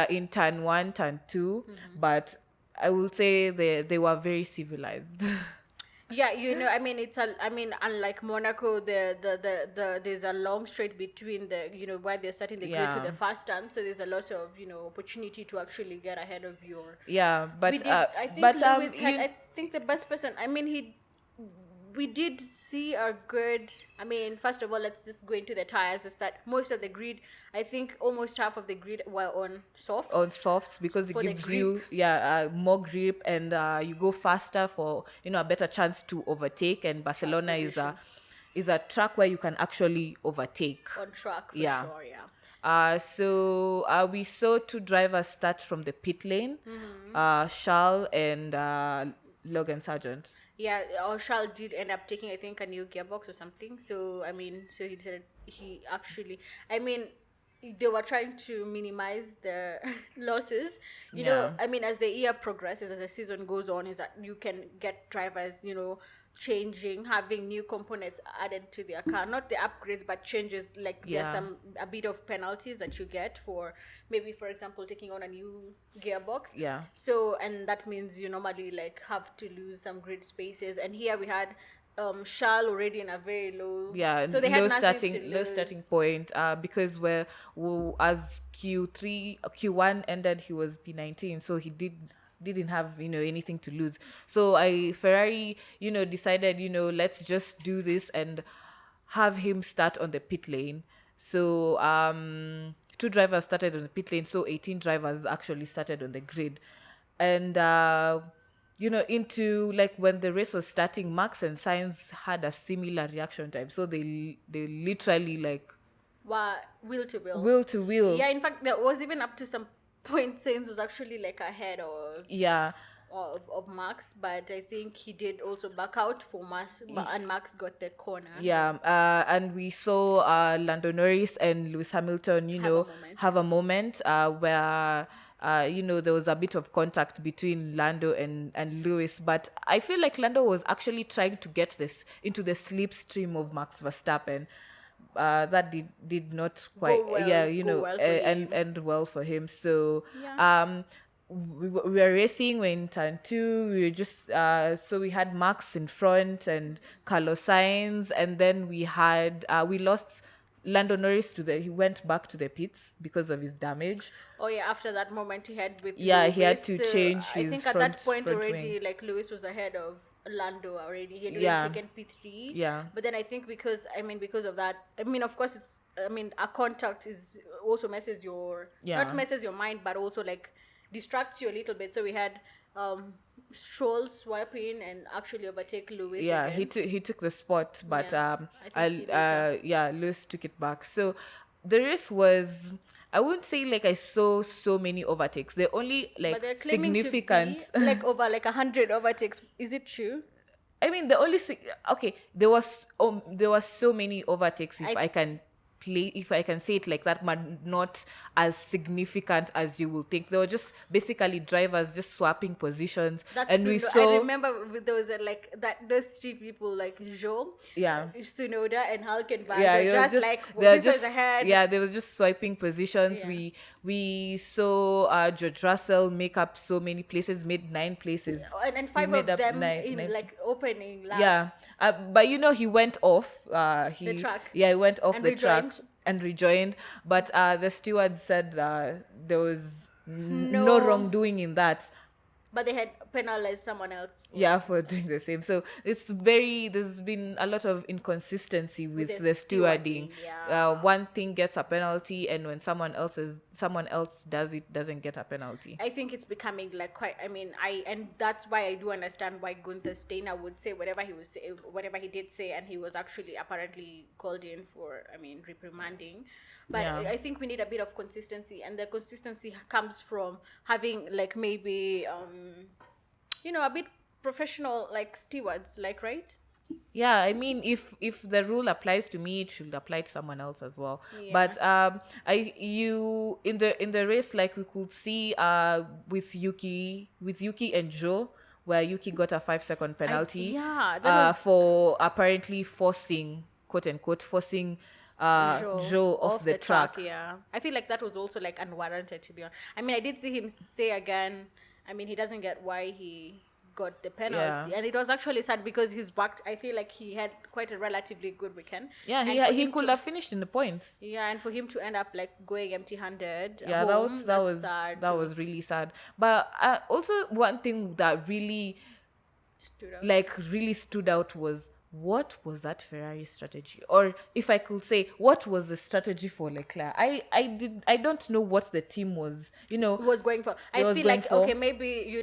Speaker 2: in turn 1, turn 2, but I will say they were very civilized.
Speaker 1: Yeah, it's unlike Monaco, there's a long straight between the where they're starting the grid to the fast turn, so there's a lot of opportunity to actually get ahead of your.
Speaker 2: Yeah, but
Speaker 1: Lewis had, I think the best person. We did see a good. First of all, let's just go into the tires. Is that most of the grid? I think almost half of the grid were on softs.
Speaker 2: On softs because it gives you more grip, and you go faster for a better chance to overtake. And Barcelona is a track where you can actually overtake
Speaker 1: on track. For sure, yeah.
Speaker 2: So we saw 2 drivers start from the pit lane, Charles and Logan Sargent.
Speaker 1: Yeah, or Charles did end up taking, I think, a new gearbox or something. So, so he decided they were trying to minimize the losses. You know, as the year progresses, as the season goes on, is that you can get drivers, changing, having new components added to their car, not the upgrades but changes, like there's a bit of penalties that you get for maybe, for example, taking on a new gearbox. So, and that means you normally like have to lose some grid spaces, and here we had Charles already in a very low so they had low
Speaker 2: starting point because as Q1 ended, he was P19, so he didn't have anything to lose. So Ferrari decided let's just do this and have him start on the pit lane. So 2 drivers started on the pit lane, so 18 drivers actually started on the grid. And into like when the race was starting, Max and Sainz had a similar reaction time. So they literally like
Speaker 1: wheel to wheel.
Speaker 2: wheel to wheel.
Speaker 1: Yeah, in fact, there was even up to some point Sainz was actually like ahead of Max, but I think he did also back out for Max, and Max got the corner.
Speaker 2: Yeah, and we saw Lando Norris and Lewis Hamilton, have a moment where there was a bit of contact between Lando and Lewis, but I feel like Lando was actually trying to get this into the slipstream of Max Verstappen. That did not quite
Speaker 1: Go well for him.
Speaker 2: and well for him. So
Speaker 1: Yeah.
Speaker 2: we were racing. We're in turn 2. We were just so we had Max in front and Carlos Sainz, and then we lost Lando Norris he went back to the pits because of his damage.
Speaker 1: Oh yeah, after that moment he had with
Speaker 2: Lewis, he had to
Speaker 1: so
Speaker 2: change
Speaker 1: I
Speaker 2: his
Speaker 1: think at that point
Speaker 2: front
Speaker 1: already
Speaker 2: wing.
Speaker 1: like Lewis was ahead of Lando already. He had already taken P3.
Speaker 2: Yeah.
Speaker 1: But then I think because of that, of course a contact is also messes your not messes your mind, but also like distracts you a little bit. So we had Stroll swipe in and actually overtake Lewis.
Speaker 2: Yeah,
Speaker 1: again.
Speaker 2: he took the spot, but Lewis took it back. So the race was, I wouldn't say like I saw so many overtakes. They're only like
Speaker 1: But they're claiming
Speaker 2: significant,
Speaker 1: to be, like over like 100 overtakes. Is it true?
Speaker 2: I mean, there was so many overtakes. If I can say it like that, but not as significant as you will think. They were just basically drivers just swapping positions.
Speaker 1: I remember there was those 3 people like Joe, Tsunoda, and Hulkenberg. This was ahead.
Speaker 2: Yeah, they were just swiping positions.
Speaker 1: Yeah.
Speaker 2: We saw George Russell make up so many places, made 9 places,
Speaker 1: and 5 of them in like opening laps.
Speaker 2: Yeah. But he went off
Speaker 1: the track.
Speaker 2: Yeah, he went off
Speaker 1: And
Speaker 2: the
Speaker 1: rejoined.
Speaker 2: track and rejoined. But the steward said there was no wrongdoing in that.
Speaker 1: But they had penalized someone else.
Speaker 2: For doing the same. So there's been a lot of inconsistency with the stewarding.
Speaker 1: Yeah.
Speaker 2: One thing gets a penalty, and when someone else does it, doesn't get a penalty.
Speaker 1: I think it's becoming like quite. And that's why I do understand why Gunther Steiner would say whatever he did say, and he was actually apparently called in for reprimanding. But I think we need a bit of consistency, and the consistency comes from having like maybe a bit professional like stewards, like, right?
Speaker 2: Yeah, I mean, if the rule applies to me, it should apply to someone else as well.
Speaker 1: Yeah.
Speaker 2: But in the race, like we could see with Yuki and Joe, where Yuki got a 5-second penalty for apparently forcing, quote unquote, Joe off the track.
Speaker 1: Yeah, I feel like that was also like unwarranted, to be honest. I did see him say again. He doesn't get why he got the penalty, and it was actually sad because I feel like he had quite a relatively good weekend.
Speaker 2: Yeah, he could have finished in the points.
Speaker 1: Yeah, and for him to end up like going empty-handed.
Speaker 2: Yeah,
Speaker 1: home,
Speaker 2: that was
Speaker 1: sad.
Speaker 2: That was really sad. But also one thing that really stood out was, what was that Ferrari strategy? Or if I could say, what was the strategy for Leclerc? I don't know what the team was,
Speaker 1: was going for. I feel like okay, maybe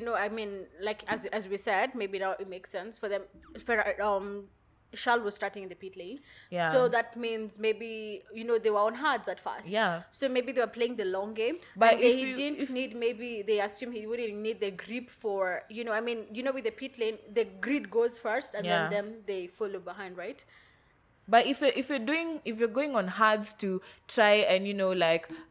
Speaker 1: like as we said, maybe now it makes sense for them. Charles was starting in the pit lane.
Speaker 2: Yeah.
Speaker 1: So that means maybe, they were on hards at first.
Speaker 2: Yeah.
Speaker 1: So maybe they were playing the long game.
Speaker 2: But
Speaker 1: maybe they assumed he wouldn't need the grip for, with the pit lane, the grid goes first and then they follow behind, right?
Speaker 2: But if you're going on hards to try and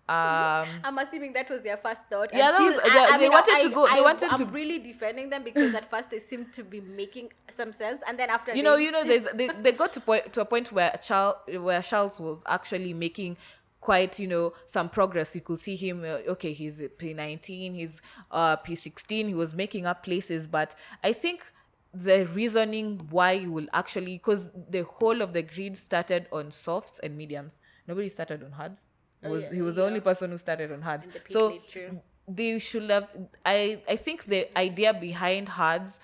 Speaker 1: I'm assuming that was their first thought.
Speaker 2: Yeah,
Speaker 1: I'm really defending them because at first they seemed to be making some sense, and then after
Speaker 2: they got to a point where Charles was actually making quite some progress. You could see him. He's P19, he's P16. He was making up places, but I think the reasoning why you will actually, because the whole of the grid started on softs and mediums. Nobody started on hards. He was the only person who started on hards. So they should have. I think the idea behind hards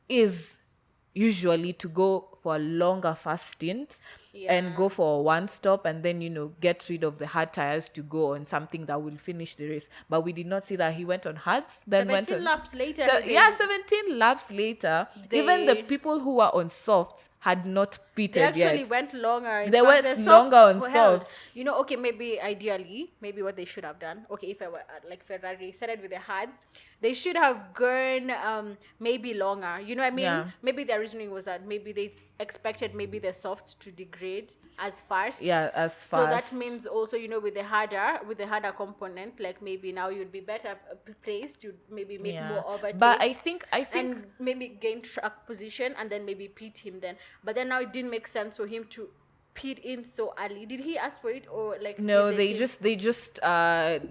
Speaker 2: is usually to go for a longer fast stint, and go for one stop and then, get rid of the hard tires to go on something that will finish the race. But we did not see that. He went on hards, then went
Speaker 1: 17
Speaker 2: on...
Speaker 1: laps later.
Speaker 2: So, 17 laps later, even the people who were on softs had not pitted yet.
Speaker 1: They actually went longer.
Speaker 2: They went longer on softs.
Speaker 1: Okay, maybe ideally, maybe what they should have done, okay, if I were like Ferrari, started with the hards, they should have gone maybe longer. You know what I mean?
Speaker 2: Yeah.
Speaker 1: Maybe their reasoning was that maybe they expected maybe the softs to degrade as fast.
Speaker 2: Yeah, as fast.
Speaker 1: So that means also, with the harder component, like maybe now you'd be better placed, you'd maybe make more overtakes.
Speaker 2: But I think
Speaker 1: and maybe gain track position and then maybe pit him then. But then now it didn't make sense for him to pit in so early. Did he ask for it, or like
Speaker 2: no? They just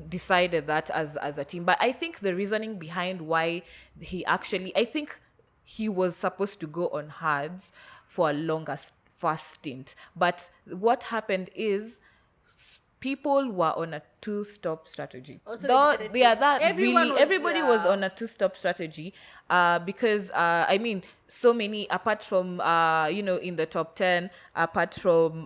Speaker 2: decided that as a team. But I think the reasoning behind why I think he was supposed to go on hards for a longer first stint. But what happened is people were on a two-stop strategy. Everybody was on a two-stop strategy because so many, apart from in the top 10, apart from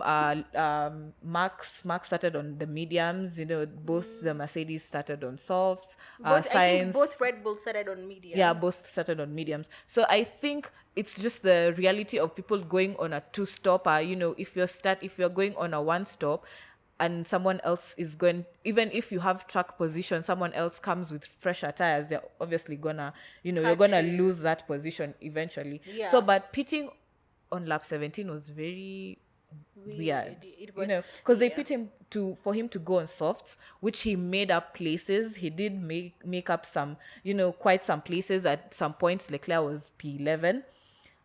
Speaker 2: Max started on the mediums, both the Mercedes started on softs.
Speaker 1: I think both Red Bull started on mediums.
Speaker 2: Yeah, both started on mediums. So I think it's just the reality of people going on a two-stopper. If you're going on a one-stop and someone else is going, even if you have track position, someone else comes with fresher tires, they're obviously gonna, you're gonna lose that position eventually.
Speaker 1: Yeah.
Speaker 2: So, but pitting on lap 17 was very weird.
Speaker 1: It was,
Speaker 2: because they pit him for him to go on softs, which he made up places. He did make up some, quite some places. At some points, Leclerc was P11,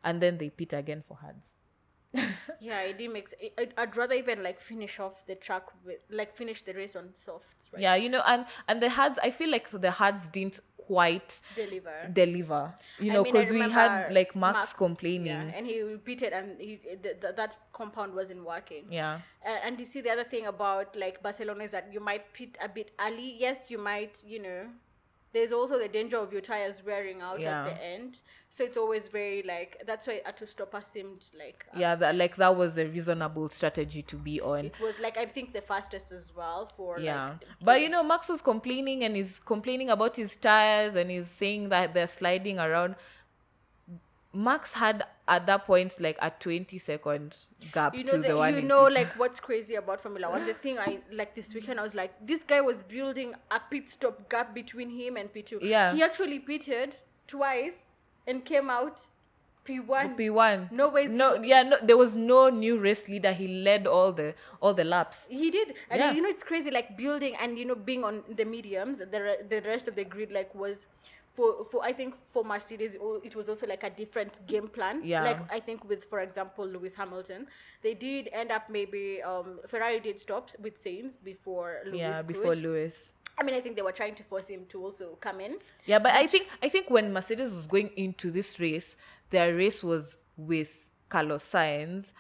Speaker 2: and then they pit again for hards.
Speaker 1: Yeah, it didn't make sense. I'd rather even finish off the track with finish the race on softs, right?
Speaker 2: Yeah, and the hards, I feel like the hards didn't quite deliver, because we had Max complaining.
Speaker 1: Yeah, and he repeated, and that compound wasn't working.
Speaker 2: Yeah.
Speaker 1: And you see, the other thing about Barcelona is that you might pit a bit early. Yes, you might, there's also the danger of your tires wearing out at the end. So it's always very that's why a two-stopper seemed
Speaker 2: that was a reasonable strategy to be on.
Speaker 1: It was I think the fastest as well for
Speaker 2: but Max was complaining, and he's complaining about his tires, and he's saying that they're sliding around. Max had at that point a 20-second gap to the one.
Speaker 1: What's crazy about Formula One, the thing I this weekend, I was this guy was building a pit stop gap between him and P2.
Speaker 2: Yeah,
Speaker 1: he actually pitted twice and came out P1.
Speaker 2: There was no new race leader. He led all the laps.
Speaker 1: He did. And it's crazy building and being on the mediums. The rest of the grid was for I think for Mercedes it was also a different game plan. I think with, for example, Lewis Hamilton, they did end up maybe Ferrari did stops with Sainz before Lewis. I think they were trying to force him to also come in.
Speaker 2: Yeah, but I think when Mercedes was going into this race, their race was with Carlos Sainz,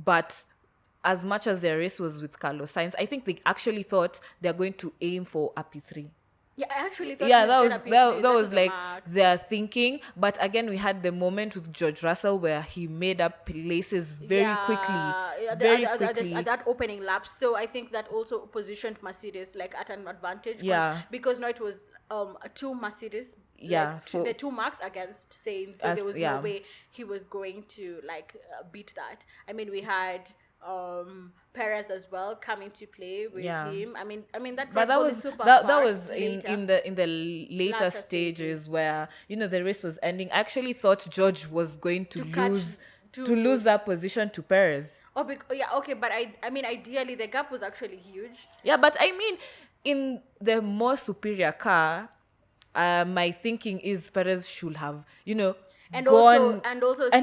Speaker 2: but as much as their race was with Carlos Sainz, I think they actually thought they're going to aim for a P3.
Speaker 1: Yeah, I actually thought
Speaker 2: that was their thinking. But again, we had the moment with George Russell where he made up places very quickly.
Speaker 1: At that opening lap. So I think that also positioned Mercedes at an advantage.
Speaker 2: Yeah.
Speaker 1: Because now it was two Mercedes.
Speaker 2: Yeah.
Speaker 1: The two Max against Sainz. So there was no way he was going to beat that. We had Perez as well coming to play with him. That was super fast. That was
Speaker 2: in the later stages where the race was ending. I actually thought George was going to lose that position to Perez.
Speaker 1: But ideally the gap was actually huge.
Speaker 2: Yeah, but in the more superior car, my thinking is Perez should have and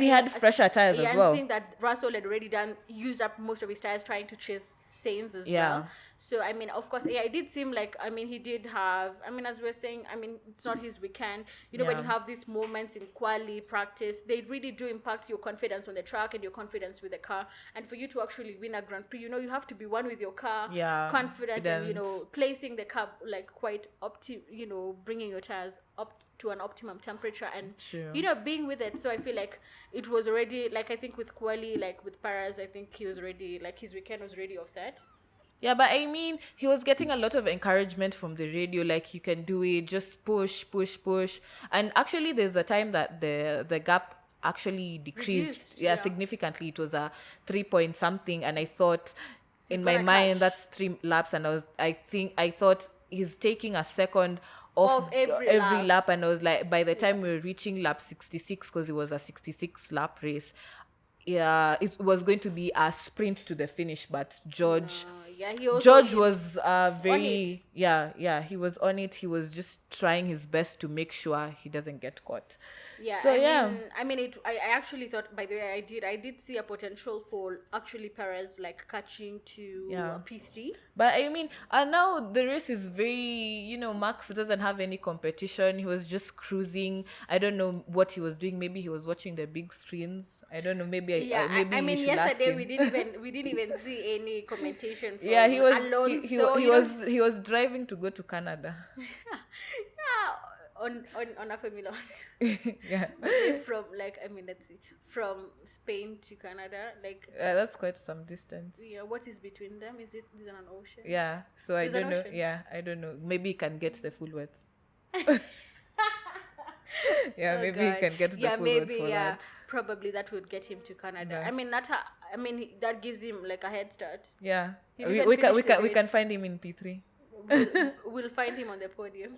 Speaker 2: he had fresher tires as well.
Speaker 1: And seeing that Russell had already used up most of his tires trying to chase Sainz as well. So I mean, of course, yeah, it did seem like, I mean, he did have, I mean, as we were saying, I mean, it's not his weekend. You know, when you
Speaker 2: Yeah.
Speaker 1: have these moments in quali practice, they really do impact your confidence on the track and your confidence with the car. And for you to actually win a Grand Prix, you know, you have to be one with your car,
Speaker 2: Yeah,
Speaker 1: confident, and you
Speaker 2: confidence.
Speaker 1: know, placing the car like quite you know, bringing your tires up to an optimum temperature, and
Speaker 2: True.
Speaker 1: you know, being with it. So I feel like it was already, like, I think with quali, like with Perez, I think he was already, like, his weekend was already offset.
Speaker 2: Yeah, but I mean, he was getting a lot of encouragement from the radio, like, you can do it, just push, push, push. And actually, there's a time that the gap actually decreased,
Speaker 1: Reduced,
Speaker 2: yeah,
Speaker 1: yeah.
Speaker 2: significantly. It was a 3 point something, and I thought,
Speaker 1: He's
Speaker 2: in my
Speaker 1: gonna
Speaker 2: mind,
Speaker 1: catch.
Speaker 2: that's 3 laps, and I thought he's taking a second off
Speaker 1: Of every lap.
Speaker 2: lap, and I was like, by the time we were reaching lap 66, because it was a 66 lap race, yeah, it was going to be a sprint to the finish, but
Speaker 1: Yeah, he also
Speaker 2: George was
Speaker 1: it.
Speaker 2: very, yeah, he was on it. He was just trying his best to make sure he doesn't get caught.
Speaker 1: Yeah,
Speaker 2: So yeah,
Speaker 1: I mean, I actually thought, by the way, I did see a potential for actually Perez like catching to
Speaker 2: Yeah.
Speaker 1: P3.
Speaker 2: but I mean, now the race is very, Max doesn't have any competition. He was just cruising. I don't know what he was doing. Maybe he was watching the big screens. I don't know. Maybe
Speaker 1: Yeah,
Speaker 2: maybe
Speaker 1: I
Speaker 2: we
Speaker 1: mean,
Speaker 2: should ask
Speaker 1: yesterday
Speaker 2: him.
Speaker 1: we didn't even see any commentation from
Speaker 2: Yeah, he was
Speaker 1: Alonso.
Speaker 2: he
Speaker 1: you know,
Speaker 2: he was driving to go to Canada.
Speaker 1: yeah, on a Formula One.
Speaker 2: Yeah.
Speaker 1: From, like, I mean, let's see, from Spain to Canada, like,
Speaker 2: That's quite some distance.
Speaker 1: yeah, what is between them? Is it an ocean?
Speaker 2: Yeah, so I
Speaker 1: There's an
Speaker 2: don't know.
Speaker 1: ocean.
Speaker 2: Yeah, I don't know. Maybe he can get the full words. Yeah,
Speaker 1: Oh,
Speaker 2: maybe he
Speaker 1: God.
Speaker 2: can get the
Speaker 1: Yeah,
Speaker 2: full
Speaker 1: maybe,
Speaker 2: words for
Speaker 1: yeah,
Speaker 2: that.
Speaker 1: probably that would get him to Canada.
Speaker 2: Yeah.
Speaker 1: I mean, that gives him like a head start.
Speaker 2: Yeah,
Speaker 1: He
Speaker 2: we,
Speaker 1: didn't
Speaker 2: we can
Speaker 1: finish the
Speaker 2: we can
Speaker 1: race.
Speaker 2: find him in P3
Speaker 1: We'll find him on the podium.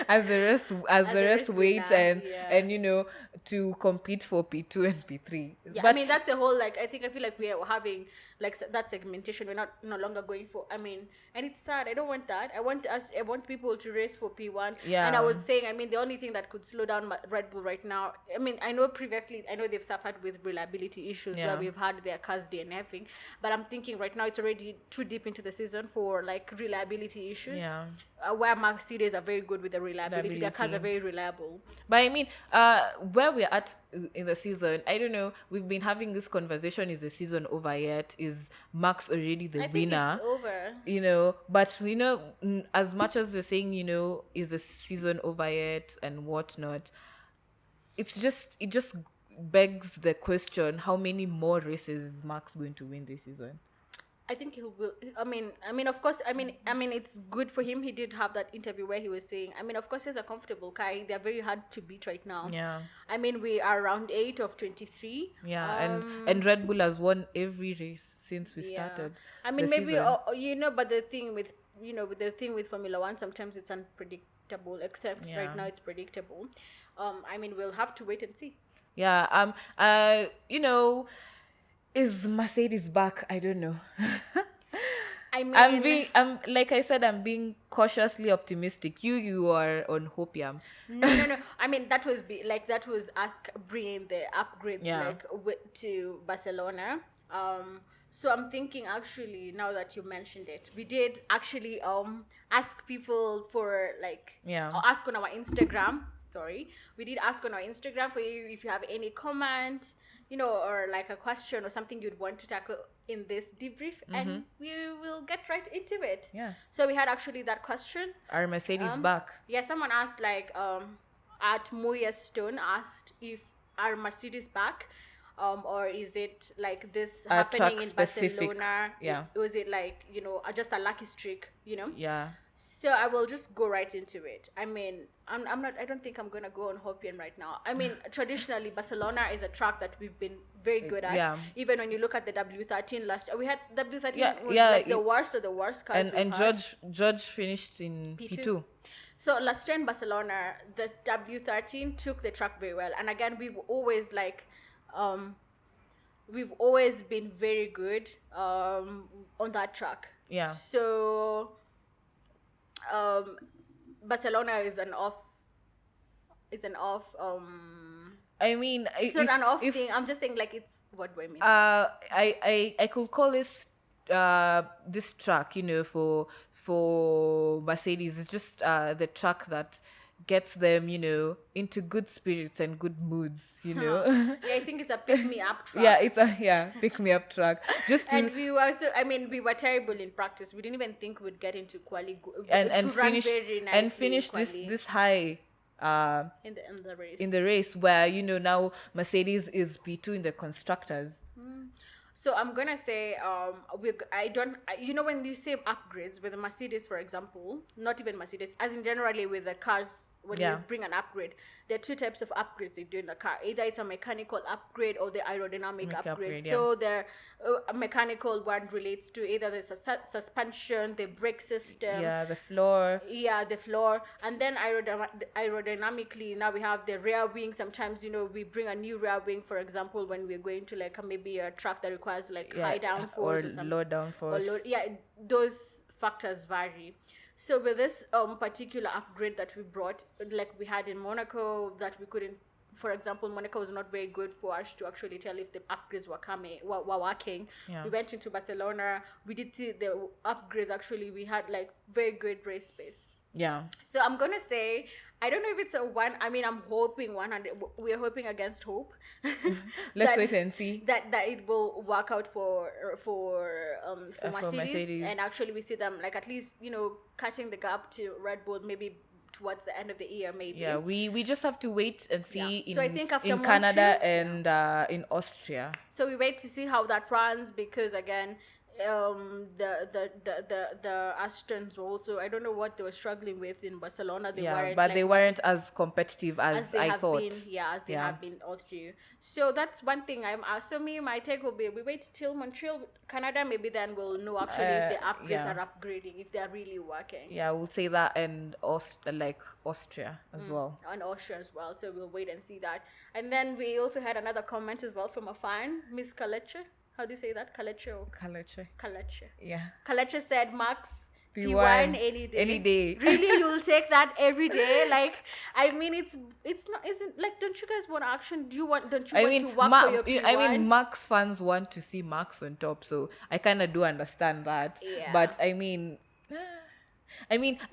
Speaker 2: as the rest
Speaker 1: the rest
Speaker 2: wait
Speaker 1: winner, yeah.
Speaker 2: and to compete for P2 and P3.
Speaker 1: Yeah,
Speaker 2: But
Speaker 1: I mean, that's a whole, like, I feel like we are having like that segmentation. We're no longer going for, I mean, and it's sad. I don't want that. I want people to race for P1.
Speaker 2: Yeah.
Speaker 1: And I was saying, I mean, the only thing that could slow down Red Bull right now, I mean, I know they've suffered with reliability issues
Speaker 2: Yeah.
Speaker 1: where we've had their cars DNFing, but I'm thinking right now it's already too deep into the season for like reliability issues.
Speaker 2: Yeah.
Speaker 1: Where Mercedes are very good with the reliability. Their cars are very reliable.
Speaker 2: But I mean, where we're at in the season, I don't know. We've been having this conversation: is the season over yet? Is Max already the
Speaker 1: I think
Speaker 2: winner?
Speaker 1: it's over.
Speaker 2: But as much as we're saying, is the season over yet and whatnot, it just begs the question: how many more races is Max going to win this season?
Speaker 1: I think he will. I mean, of course. I mean, it's good for him. He did have that interview where he was saying, I mean, of course, he's a comfortable guy. They're very hard to beat right now.
Speaker 2: Yeah.
Speaker 1: I mean, we are round 8 of 23.
Speaker 2: Yeah, and Red Bull has won every race since we
Speaker 1: Yeah.
Speaker 2: started.
Speaker 1: I mean,
Speaker 2: the
Speaker 1: maybe
Speaker 2: season.
Speaker 1: but the thing with Formula One, sometimes it's unpredictable. Except
Speaker 2: Yeah.
Speaker 1: right now, it's predictable. I mean, we'll have to wait and see.
Speaker 2: Yeah. Is Mercedes back? I don't know.
Speaker 1: I mean,
Speaker 2: I'm like I said, I'm being cautiously optimistic. You are on hopium.
Speaker 1: no. I mean, that was us bringing the upgrades
Speaker 2: Yeah.
Speaker 1: to Barcelona. So I'm thinking, actually, now that you mentioned it, we did actually ask people for
Speaker 2: Yeah.
Speaker 1: ask on our Instagram. Sorry, we did ask on our Instagram for you if you have any comment, or like a question or something you'd want to tackle in this debrief, and we will get right into it.
Speaker 2: Yeah.
Speaker 1: So we had actually that question.
Speaker 2: Are Mercedes back?
Speaker 1: Yeah, someone asked at Moya Stone asked if are Mercedes back, or is it like this happening in
Speaker 2: track-specific,
Speaker 1: Barcelona?
Speaker 2: yeah.
Speaker 1: Was it like just a lucky streak?
Speaker 2: Yeah.
Speaker 1: So I will just go right into it. I mean, I'm not. I don't think I'm gonna go on Hopian right now. I mean, traditionally Barcelona is a track that we've been very good at.
Speaker 2: Yeah.
Speaker 1: Even when you look at the W13 last, we had W13
Speaker 2: Yeah,
Speaker 1: was
Speaker 2: yeah,
Speaker 1: like the worst of the worst cars.
Speaker 2: And
Speaker 1: we've had.
Speaker 2: George finished in P2.
Speaker 1: So last year in Barcelona, the W13 took the track very well, and again, we've always been very good on that track.
Speaker 2: Yeah.
Speaker 1: So Barcelona is an off. It's an off.
Speaker 2: I mean,
Speaker 1: It's not an off thing. I'm just saying, like, it's what do I mean?
Speaker 2: I could call this this track, for Mercedes, is just the track that gets them, into good spirits and good moods,
Speaker 1: Yeah, I think it's a pick me up track.
Speaker 2: Yeah, it's a pick me up track. Just to,
Speaker 1: and we were also, we were terrible in practice. We didn't even think we'd get into quali
Speaker 2: and
Speaker 1: to run
Speaker 2: finish
Speaker 1: very nicely
Speaker 2: and finish
Speaker 1: in quali
Speaker 2: this high
Speaker 1: in the race.
Speaker 2: in the race, where now Mercedes is P2 in the constructors.
Speaker 1: So I'm gonna say, when you say upgrades with the Mercedes, for example, not even Mercedes, as in generally with the cars, when you bring an upgrade, there are two types of upgrades you do in the car. Either it's a mechanical upgrade or the aerodynamic upgrade. So the mechanical one relates to either the suspension, the brake system,
Speaker 2: the floor.
Speaker 1: The floor, and then aerodynamically, now we have the rear wing. Sometimes we bring a new rear wing, for example, when we're going to maybe a track that requires high downforce
Speaker 2: or low downforce.
Speaker 1: Those factors vary. So with this particular upgrade that we brought, like we had in Monaco, that we couldn't, for example, Monaco was not very good for us to actually tell if the upgrades were working. We went into Barcelona, we did see the upgrades. Actually, we had very good race space. So I'm gonna say, I don't know if it's a one. I'm hoping 100. We're hoping against hope.
Speaker 2: Let's wait and see
Speaker 1: that it will work out for Mercedes. And actually we see them at least cutting the gap to Red Bull, maybe towards the end of the year, maybe.
Speaker 2: We just have to wait and see
Speaker 1: So I think after
Speaker 2: in Canada and in Austria.
Speaker 1: So we wait to see how that runs, because again, the Astons also, I don't know what they were struggling with in Barcelona.
Speaker 2: They weren't as competitive as I thought.
Speaker 1: As they have been all through. So that's one thing. My take will be, we wait till Montreal, Canada, maybe then we'll know actually if the upgrades are upgrading, if they're really working.
Speaker 2: We'll say that, and Austria as well.
Speaker 1: And Austria as well. So we'll wait and see that. And then we also had another comment as well from a fan, Miss Kaleche. How do you say that? Kaleche.
Speaker 2: Yeah.
Speaker 1: Kaleche said, Max, P1 any day.
Speaker 2: Any day.
Speaker 1: Really, you'll take that every day? It's not, isn't, don't you guys want action? Don't you want to work for your P1?
Speaker 2: Max fans want to see Max on top, so I kind of do understand that.
Speaker 1: Yeah.
Speaker 2: But I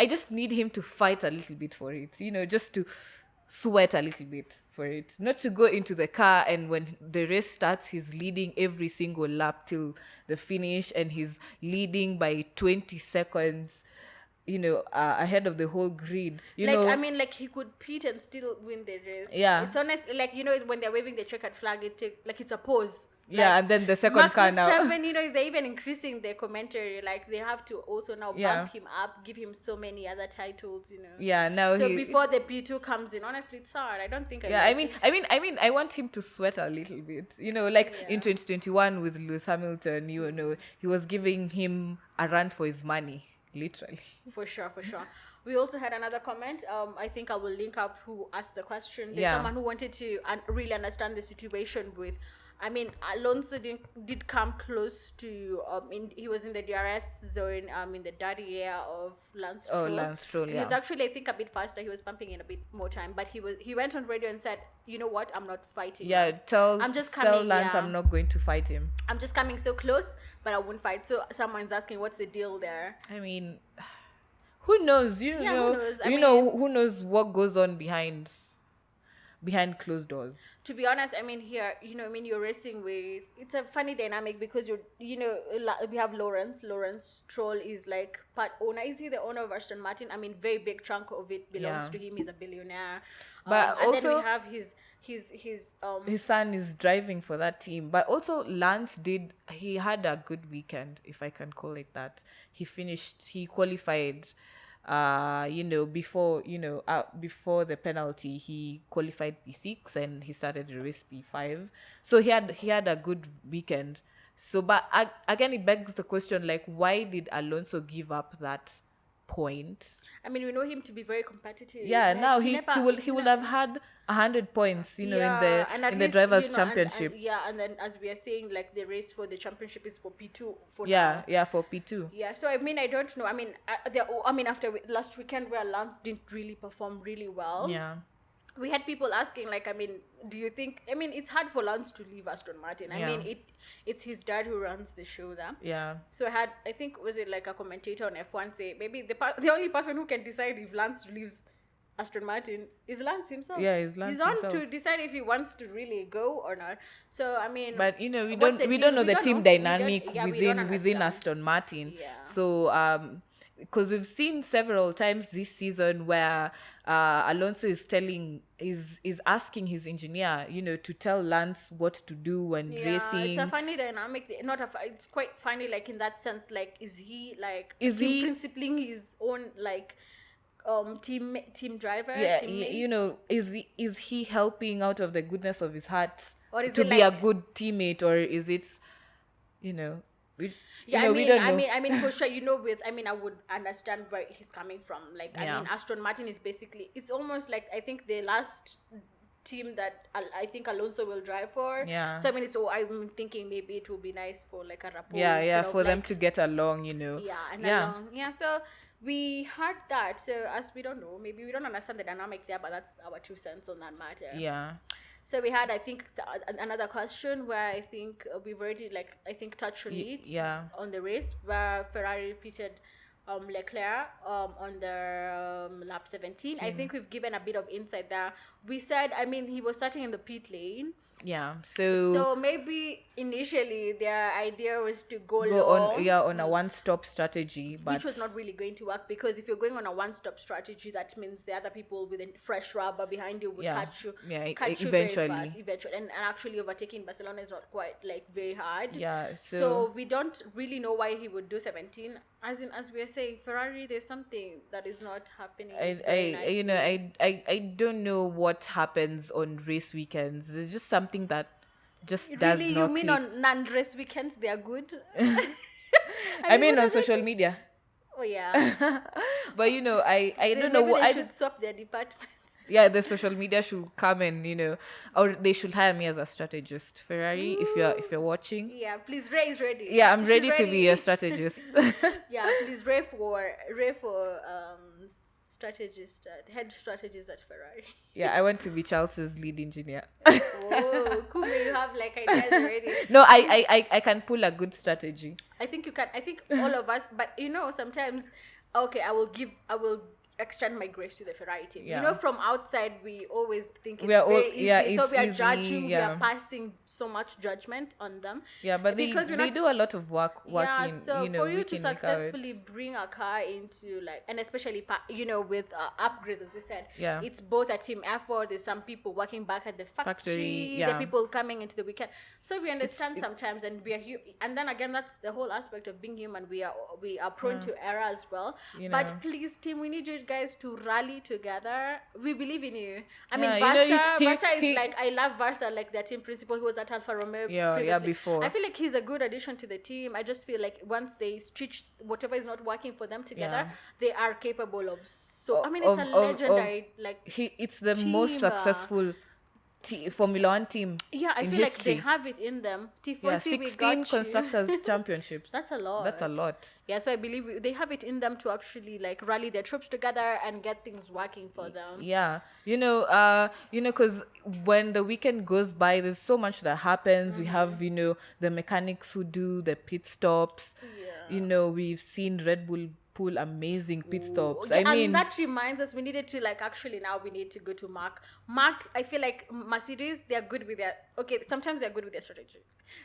Speaker 2: just need him to fight a little bit for it, just to sweat a little bit for it, not to go into the car and when the race starts he's leading every single lap till the finish, and he's leading by 20 seconds ahead of the whole grid. He
Speaker 1: could pit and still win the race.
Speaker 2: It's
Speaker 1: honestly when they're waving the checkered flag, it's a pause.
Speaker 2: And then the second car now.
Speaker 1: Verstappen, they're even increasing their commentary. They have to also now bump him up, give him so many other titles.
Speaker 2: Now
Speaker 1: so before the P2 comes in, honestly, it's hard. I don't think.
Speaker 2: I want him to sweat a little bit. In 2021 with Lewis Hamilton, he was giving him a run for his money, literally.
Speaker 1: For sure. We also had another comment. I think I will link up who asked the question. There's someone who wanted to really understand the situation with. Alonso did come close to. He was in the DRS zone. In the dirty year of Lance Stroll.
Speaker 2: Lance Stroll.
Speaker 1: He was actually, I think, a bit faster. He was pumping in a bit more time, but he went on radio and said, "You know what? I'm not fighting."
Speaker 2: Tell Lance I'm not going to fight him.
Speaker 1: I'm just coming so close, but I won't fight. So someone's asking, what's the deal there?
Speaker 2: Who knows? Who knows? Who knows what goes on behind closed doors?
Speaker 1: To be honest, here, you're racing with, it's a funny dynamic because we have Lawrence Stroll is part owner. Is he the owner of Aston Martin? Very big chunk of it belongs to him. He's a billionaire.
Speaker 2: But
Speaker 1: and
Speaker 2: also,
Speaker 1: then we have his
Speaker 2: son is driving for that team. But also Lance he had a good weekend, if I can call it that. He qualified before the penalty, he qualified P6 and he started the race P5. So he had a good weekend. So, but again, it begs the question, why did Alonso give up that point?
Speaker 1: We know him to be very competitive.
Speaker 2: Now he will have had 100 points, in the drivers' championship.
Speaker 1: And then as we are saying, the race for the championship is for P2 for
Speaker 2: now.
Speaker 1: Yeah,
Speaker 2: for P2.
Speaker 1: Yeah, so I don't know. After last weekend where Lance didn't really perform really well.
Speaker 2: Yeah.
Speaker 1: we had people asking, like, I mean, do you think, I mean, it's hard for Lance to leave Aston Martin. I
Speaker 2: Yeah.
Speaker 1: mean, it's his dad who runs the show there.
Speaker 2: Yeah.
Speaker 1: So I think, was it like a commentator on F1 say, maybe the only person who can decide if Lance leaves Aston Martin is Lance himself.
Speaker 2: Yeah, it's Lance
Speaker 1: He's on
Speaker 2: himself.
Speaker 1: to decide if he wants to really go or not. So, I mean...
Speaker 2: But, we
Speaker 1: what's the
Speaker 2: don't know
Speaker 1: team?
Speaker 2: the
Speaker 1: We
Speaker 2: team
Speaker 1: don't know.
Speaker 2: dynamic
Speaker 1: We don't
Speaker 2: within
Speaker 1: understand.
Speaker 2: Aston Martin.
Speaker 1: Yeah.
Speaker 2: So, because we've seen several times this season where Alonso is asking his engineer, to tell Lance what to do when racing.
Speaker 1: It's a funny dynamic. It's quite funny, like, in that sense. Like, is he like
Speaker 2: Is he
Speaker 1: principling his own like team driver?
Speaker 2: Yeah,
Speaker 1: teammate?
Speaker 2: is he helping out of the goodness of his heart
Speaker 1: Or is
Speaker 2: to
Speaker 1: it
Speaker 2: be a
Speaker 1: like-
Speaker 2: good teammate, or is it, we don't know.
Speaker 1: I mean, for sure, I would understand where he's coming from. Like, I
Speaker 2: Yeah.
Speaker 1: mean, Aston Martin is basically, it's almost like, I think the last team that I think Alonso will drive for.
Speaker 2: Yeah.
Speaker 1: So, I mean, I'm thinking maybe it would be nice for like a rapport.
Speaker 2: Yeah,
Speaker 1: sort of
Speaker 2: for them
Speaker 1: like-
Speaker 2: to get along,
Speaker 1: Yeah, and
Speaker 2: Yeah.
Speaker 1: along. Yeah, so we heard that. So, as we don't know, maybe we don't understand the dynamic there, but that's our 2 cents on that matter.
Speaker 2: Yeah.
Speaker 1: So we had, I think, another question where I think we've already, like, I think touched on it
Speaker 2: yeah.
Speaker 1: on the race, where Ferrari repeated Leclerc on the lap 17. I think we've given a bit of insight there. We said, I mean, he was starting in the pit lane.
Speaker 2: Yeah. So
Speaker 1: Maybe initially their idea was to go
Speaker 2: on
Speaker 1: long,
Speaker 2: on a one-stop strategy, but
Speaker 1: which was not really going to work, because if you're going on a one-stop strategy, that means the other people with a fresh rubber behind you will catch you.
Speaker 2: Yeah,
Speaker 1: catch you
Speaker 2: eventually.
Speaker 1: very fast, eventually, and actually overtaking Barcelona is not quite like very hard.
Speaker 2: Yeah.
Speaker 1: So we don't really know why he would do 17. As we are saying, Ferrari, there's something that is not happening. very nicely.
Speaker 2: I don't know what happens on race weekends. There's just something that just does
Speaker 1: Really,
Speaker 2: not
Speaker 1: you mean
Speaker 2: click.
Speaker 1: on non-race weekends they are good?
Speaker 2: I mean
Speaker 1: what
Speaker 2: on
Speaker 1: is it?
Speaker 2: social media.
Speaker 1: Oh yeah.
Speaker 2: But I don't know
Speaker 1: Maybe
Speaker 2: what
Speaker 1: they
Speaker 2: I
Speaker 1: should swap their departments.
Speaker 2: yeah, the social media should come and or they should hire me as a strategist. Ferrari, if you're watching.
Speaker 1: Yeah, please, Ray is ready.
Speaker 2: Yeah, I'm ready
Speaker 1: She's
Speaker 2: to be a strategist.
Speaker 1: Yeah, please, Ray for strategist, head strategist at Ferrari.
Speaker 2: Yeah, I want to be Charles's lead engineer.
Speaker 1: Oh, cool. You have like ideas already.
Speaker 2: No, I can pull a good strategy.
Speaker 1: I think you can. I think all of us, but sometimes, okay, I will extend my grace to the Ferrari team.
Speaker 2: Yeah.
Speaker 1: From outside, we always think it's
Speaker 2: We are all-
Speaker 1: very easy.
Speaker 2: yeah,
Speaker 1: So
Speaker 2: it's
Speaker 1: we are
Speaker 2: easy,
Speaker 1: judging, we
Speaker 2: yeah.
Speaker 1: are passing so much judgment on them.
Speaker 2: Yeah, but they
Speaker 1: Because we're
Speaker 2: do
Speaker 1: not-
Speaker 2: a lot of work
Speaker 1: Yeah,
Speaker 2: working.
Speaker 1: so for you
Speaker 2: week
Speaker 1: to
Speaker 2: in, week out.
Speaker 1: successfully bring a car into like, and especially with upgrades, as we said,
Speaker 2: Yeah.
Speaker 1: it's both a team effort. There's some people working back at the factory,
Speaker 2: yeah.
Speaker 1: the people coming into the weekend. So we understand sometimes, and we are and then again, that's the whole aspect of being human. We are prone to error as well.
Speaker 2: You know.
Speaker 1: But please, team, we need you guys to rally together. We believe in you. I mean,
Speaker 2: Yeah,
Speaker 1: Versa is
Speaker 2: he-
Speaker 1: like, I love Versa, like their team principal. He was at Alfa Romeo
Speaker 2: Yeah,
Speaker 1: previously.
Speaker 2: before.
Speaker 1: I feel like he's a good addition to the team. I just feel like once they stitch whatever is not working for them together,
Speaker 2: Yeah.
Speaker 1: they are capable of. So I mean,
Speaker 2: Of-
Speaker 1: it's a
Speaker 2: of-
Speaker 1: legendary
Speaker 2: It's the most
Speaker 1: team,
Speaker 2: successful Formula One team.
Speaker 1: yeah. I
Speaker 2: in
Speaker 1: feel
Speaker 2: history.
Speaker 1: like they have it in them.
Speaker 2: Yeah,
Speaker 1: Tifosi, we
Speaker 2: 16
Speaker 1: got you.
Speaker 2: constructors championships.
Speaker 1: That's a lot.
Speaker 2: That's a lot.
Speaker 1: Yeah, so I believe they have it in them to actually like rally their troops together and get things working for them.
Speaker 2: Yeah, because when the weekend goes by, there's so much that happens. We have, the mechanics who do the pit stops.
Speaker 1: Yeah.
Speaker 2: We've seen Red Bull pull amazing pit stops.
Speaker 1: Yeah,
Speaker 2: I mean,
Speaker 1: and that reminds us we needed to now we need to go to Mark. I feel like Mercedes, they're good with their sometimes they're good with their strategy.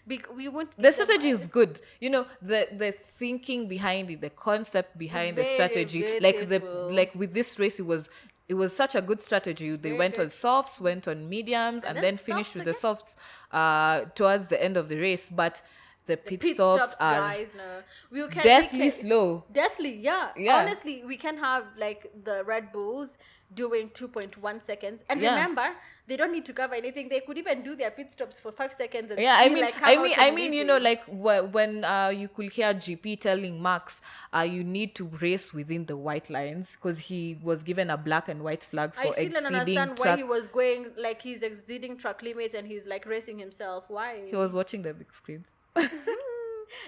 Speaker 1: We won't
Speaker 2: the
Speaker 1: give them
Speaker 2: strategy is
Speaker 1: bias.
Speaker 2: good. The thinking behind it, the concept behind the
Speaker 1: Very
Speaker 2: strategy.
Speaker 1: beautiful.
Speaker 2: Like with this race, it was such a good strategy. They
Speaker 1: Very
Speaker 2: went
Speaker 1: good.
Speaker 2: on softs, went on mediums, and
Speaker 1: then
Speaker 2: then finished
Speaker 1: softs
Speaker 2: with the softs towards the end of the race. But the pit stops are
Speaker 1: guys, no. We can
Speaker 2: deathly slow.
Speaker 1: Deathly, yeah.
Speaker 2: Yeah.
Speaker 1: Honestly, we can have like the Red Bulls doing 2.1 seconds. And
Speaker 2: Yeah.
Speaker 1: remember, they don't need to cover anything. They could even do their pit stops for 5 seconds and
Speaker 2: Yeah,
Speaker 1: still
Speaker 2: come
Speaker 1: out and leading.
Speaker 2: like when you could hear GP telling Max, you need to race within the white lines because he was given a black and white flag for
Speaker 1: I still don't
Speaker 2: exceeding
Speaker 1: understand why
Speaker 2: track.
Speaker 1: he was going like he's exceeding track limits and he's like racing himself. Why?
Speaker 2: He was watching the big screens.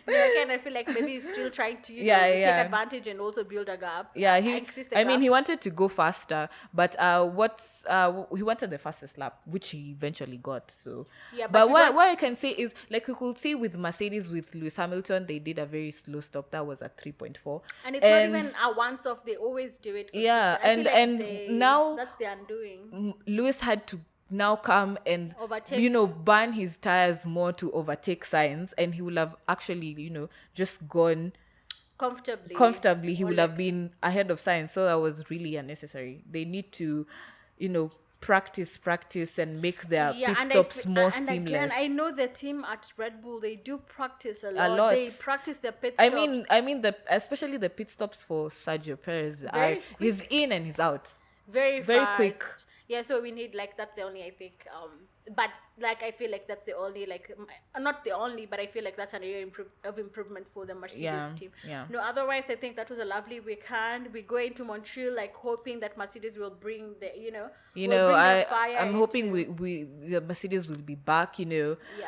Speaker 1: Again, I feel like maybe he's still trying to take advantage and also build a gap.
Speaker 2: Yeah,
Speaker 1: increase the
Speaker 2: I mean,
Speaker 1: gap.
Speaker 2: he wanted to go faster, but he wanted the fastest lap, which he eventually got. So,
Speaker 1: Yeah,
Speaker 2: but what I can say is, like, we could see with Mercedes, with Lewis Hamilton, they did a very slow stop. That was at 3.4,
Speaker 1: and it's not even a once off. They always do it.
Speaker 2: Yeah,
Speaker 1: I feel like
Speaker 2: now
Speaker 1: that's the undoing.
Speaker 2: Lewis had to now come and
Speaker 1: Overtake.
Speaker 2: burn his tires more to overtake Sainz, and he will have actually just gone comfortably. He will have been ahead of Sainz, so that was really unnecessary. They need to practice and make their pit stops more seamless.
Speaker 1: Again, I know the team at Red Bull, they do practice a lot. They practice their pit stops.
Speaker 2: I mean especially the pit stops for Sergio Perez. He's in and he's out.
Speaker 1: Very quick. Yeah, so we need, like, that's the only, I think, but, like, I feel like that's the only, like, not the only, but I feel like that's an area of improvement for the Mercedes team.
Speaker 2: Yeah.
Speaker 1: No, otherwise, I think that was a lovely weekend. We go into Montreal, like, hoping that Mercedes will bring the,
Speaker 2: I'm hoping the Mercedes will be back,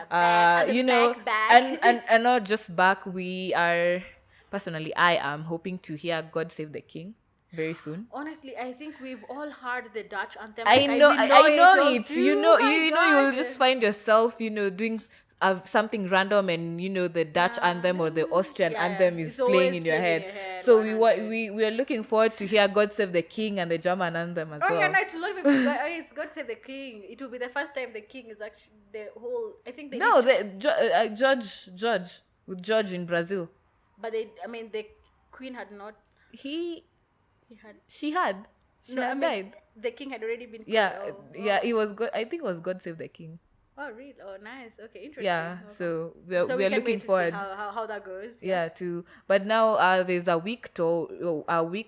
Speaker 1: back.
Speaker 2: and not just back. We are, personally, I am hoping to hear "God Save the King" very soon.
Speaker 1: Honestly, I think we've all heard the Dutch anthem.
Speaker 2: I know it. You'll just find yourself, doing something random, and the Dutch anthem or the Austrian anthem is playing in your head. So we are looking forward to hear "God Save the King" and the German anthem as well.
Speaker 1: Oh yeah, no, it's not even. It's "God Save the King." It will be the first time the King is actually the whole. I think
Speaker 2: George in Brazil.
Speaker 1: But the Queen had not.
Speaker 2: She had died.
Speaker 1: The King had already been.
Speaker 2: It was good. I think it was "God Save the King."
Speaker 1: Oh really? Oh nice. Okay, interesting.
Speaker 2: Yeah,
Speaker 1: okay.
Speaker 2: so we are looking forward.
Speaker 1: To see how that goes.
Speaker 2: Yeah, but now there's a week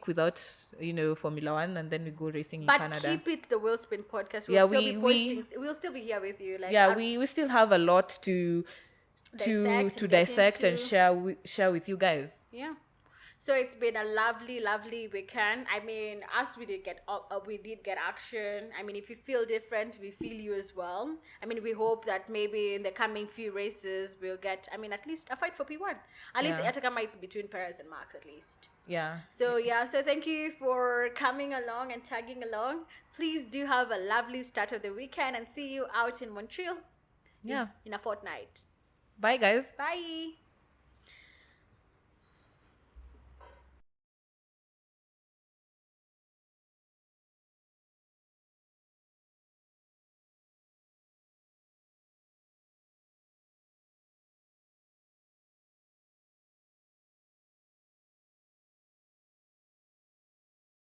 Speaker 2: without Formula One, and then we go racing in Canada.
Speaker 1: But keep it the Wheel Spin podcast. We'll still be here with you.
Speaker 2: We still have a lot to dissect and share with you guys.
Speaker 1: Yeah. So it's been a lovely, lovely weekend. I mean, us, we did get action. I mean, if you feel different, we feel you as well. I mean, we hope that maybe in the coming few races, we'll get, at least a fight for P1. At least Attica might be between Perez and Max, at least.
Speaker 2: Yeah.
Speaker 1: So thank you for coming along and tagging along. Please do have a lovely start of the weekend, and see you out in Montreal.
Speaker 2: Yeah.
Speaker 1: In a fortnight.
Speaker 2: Bye, guys.
Speaker 1: Bye.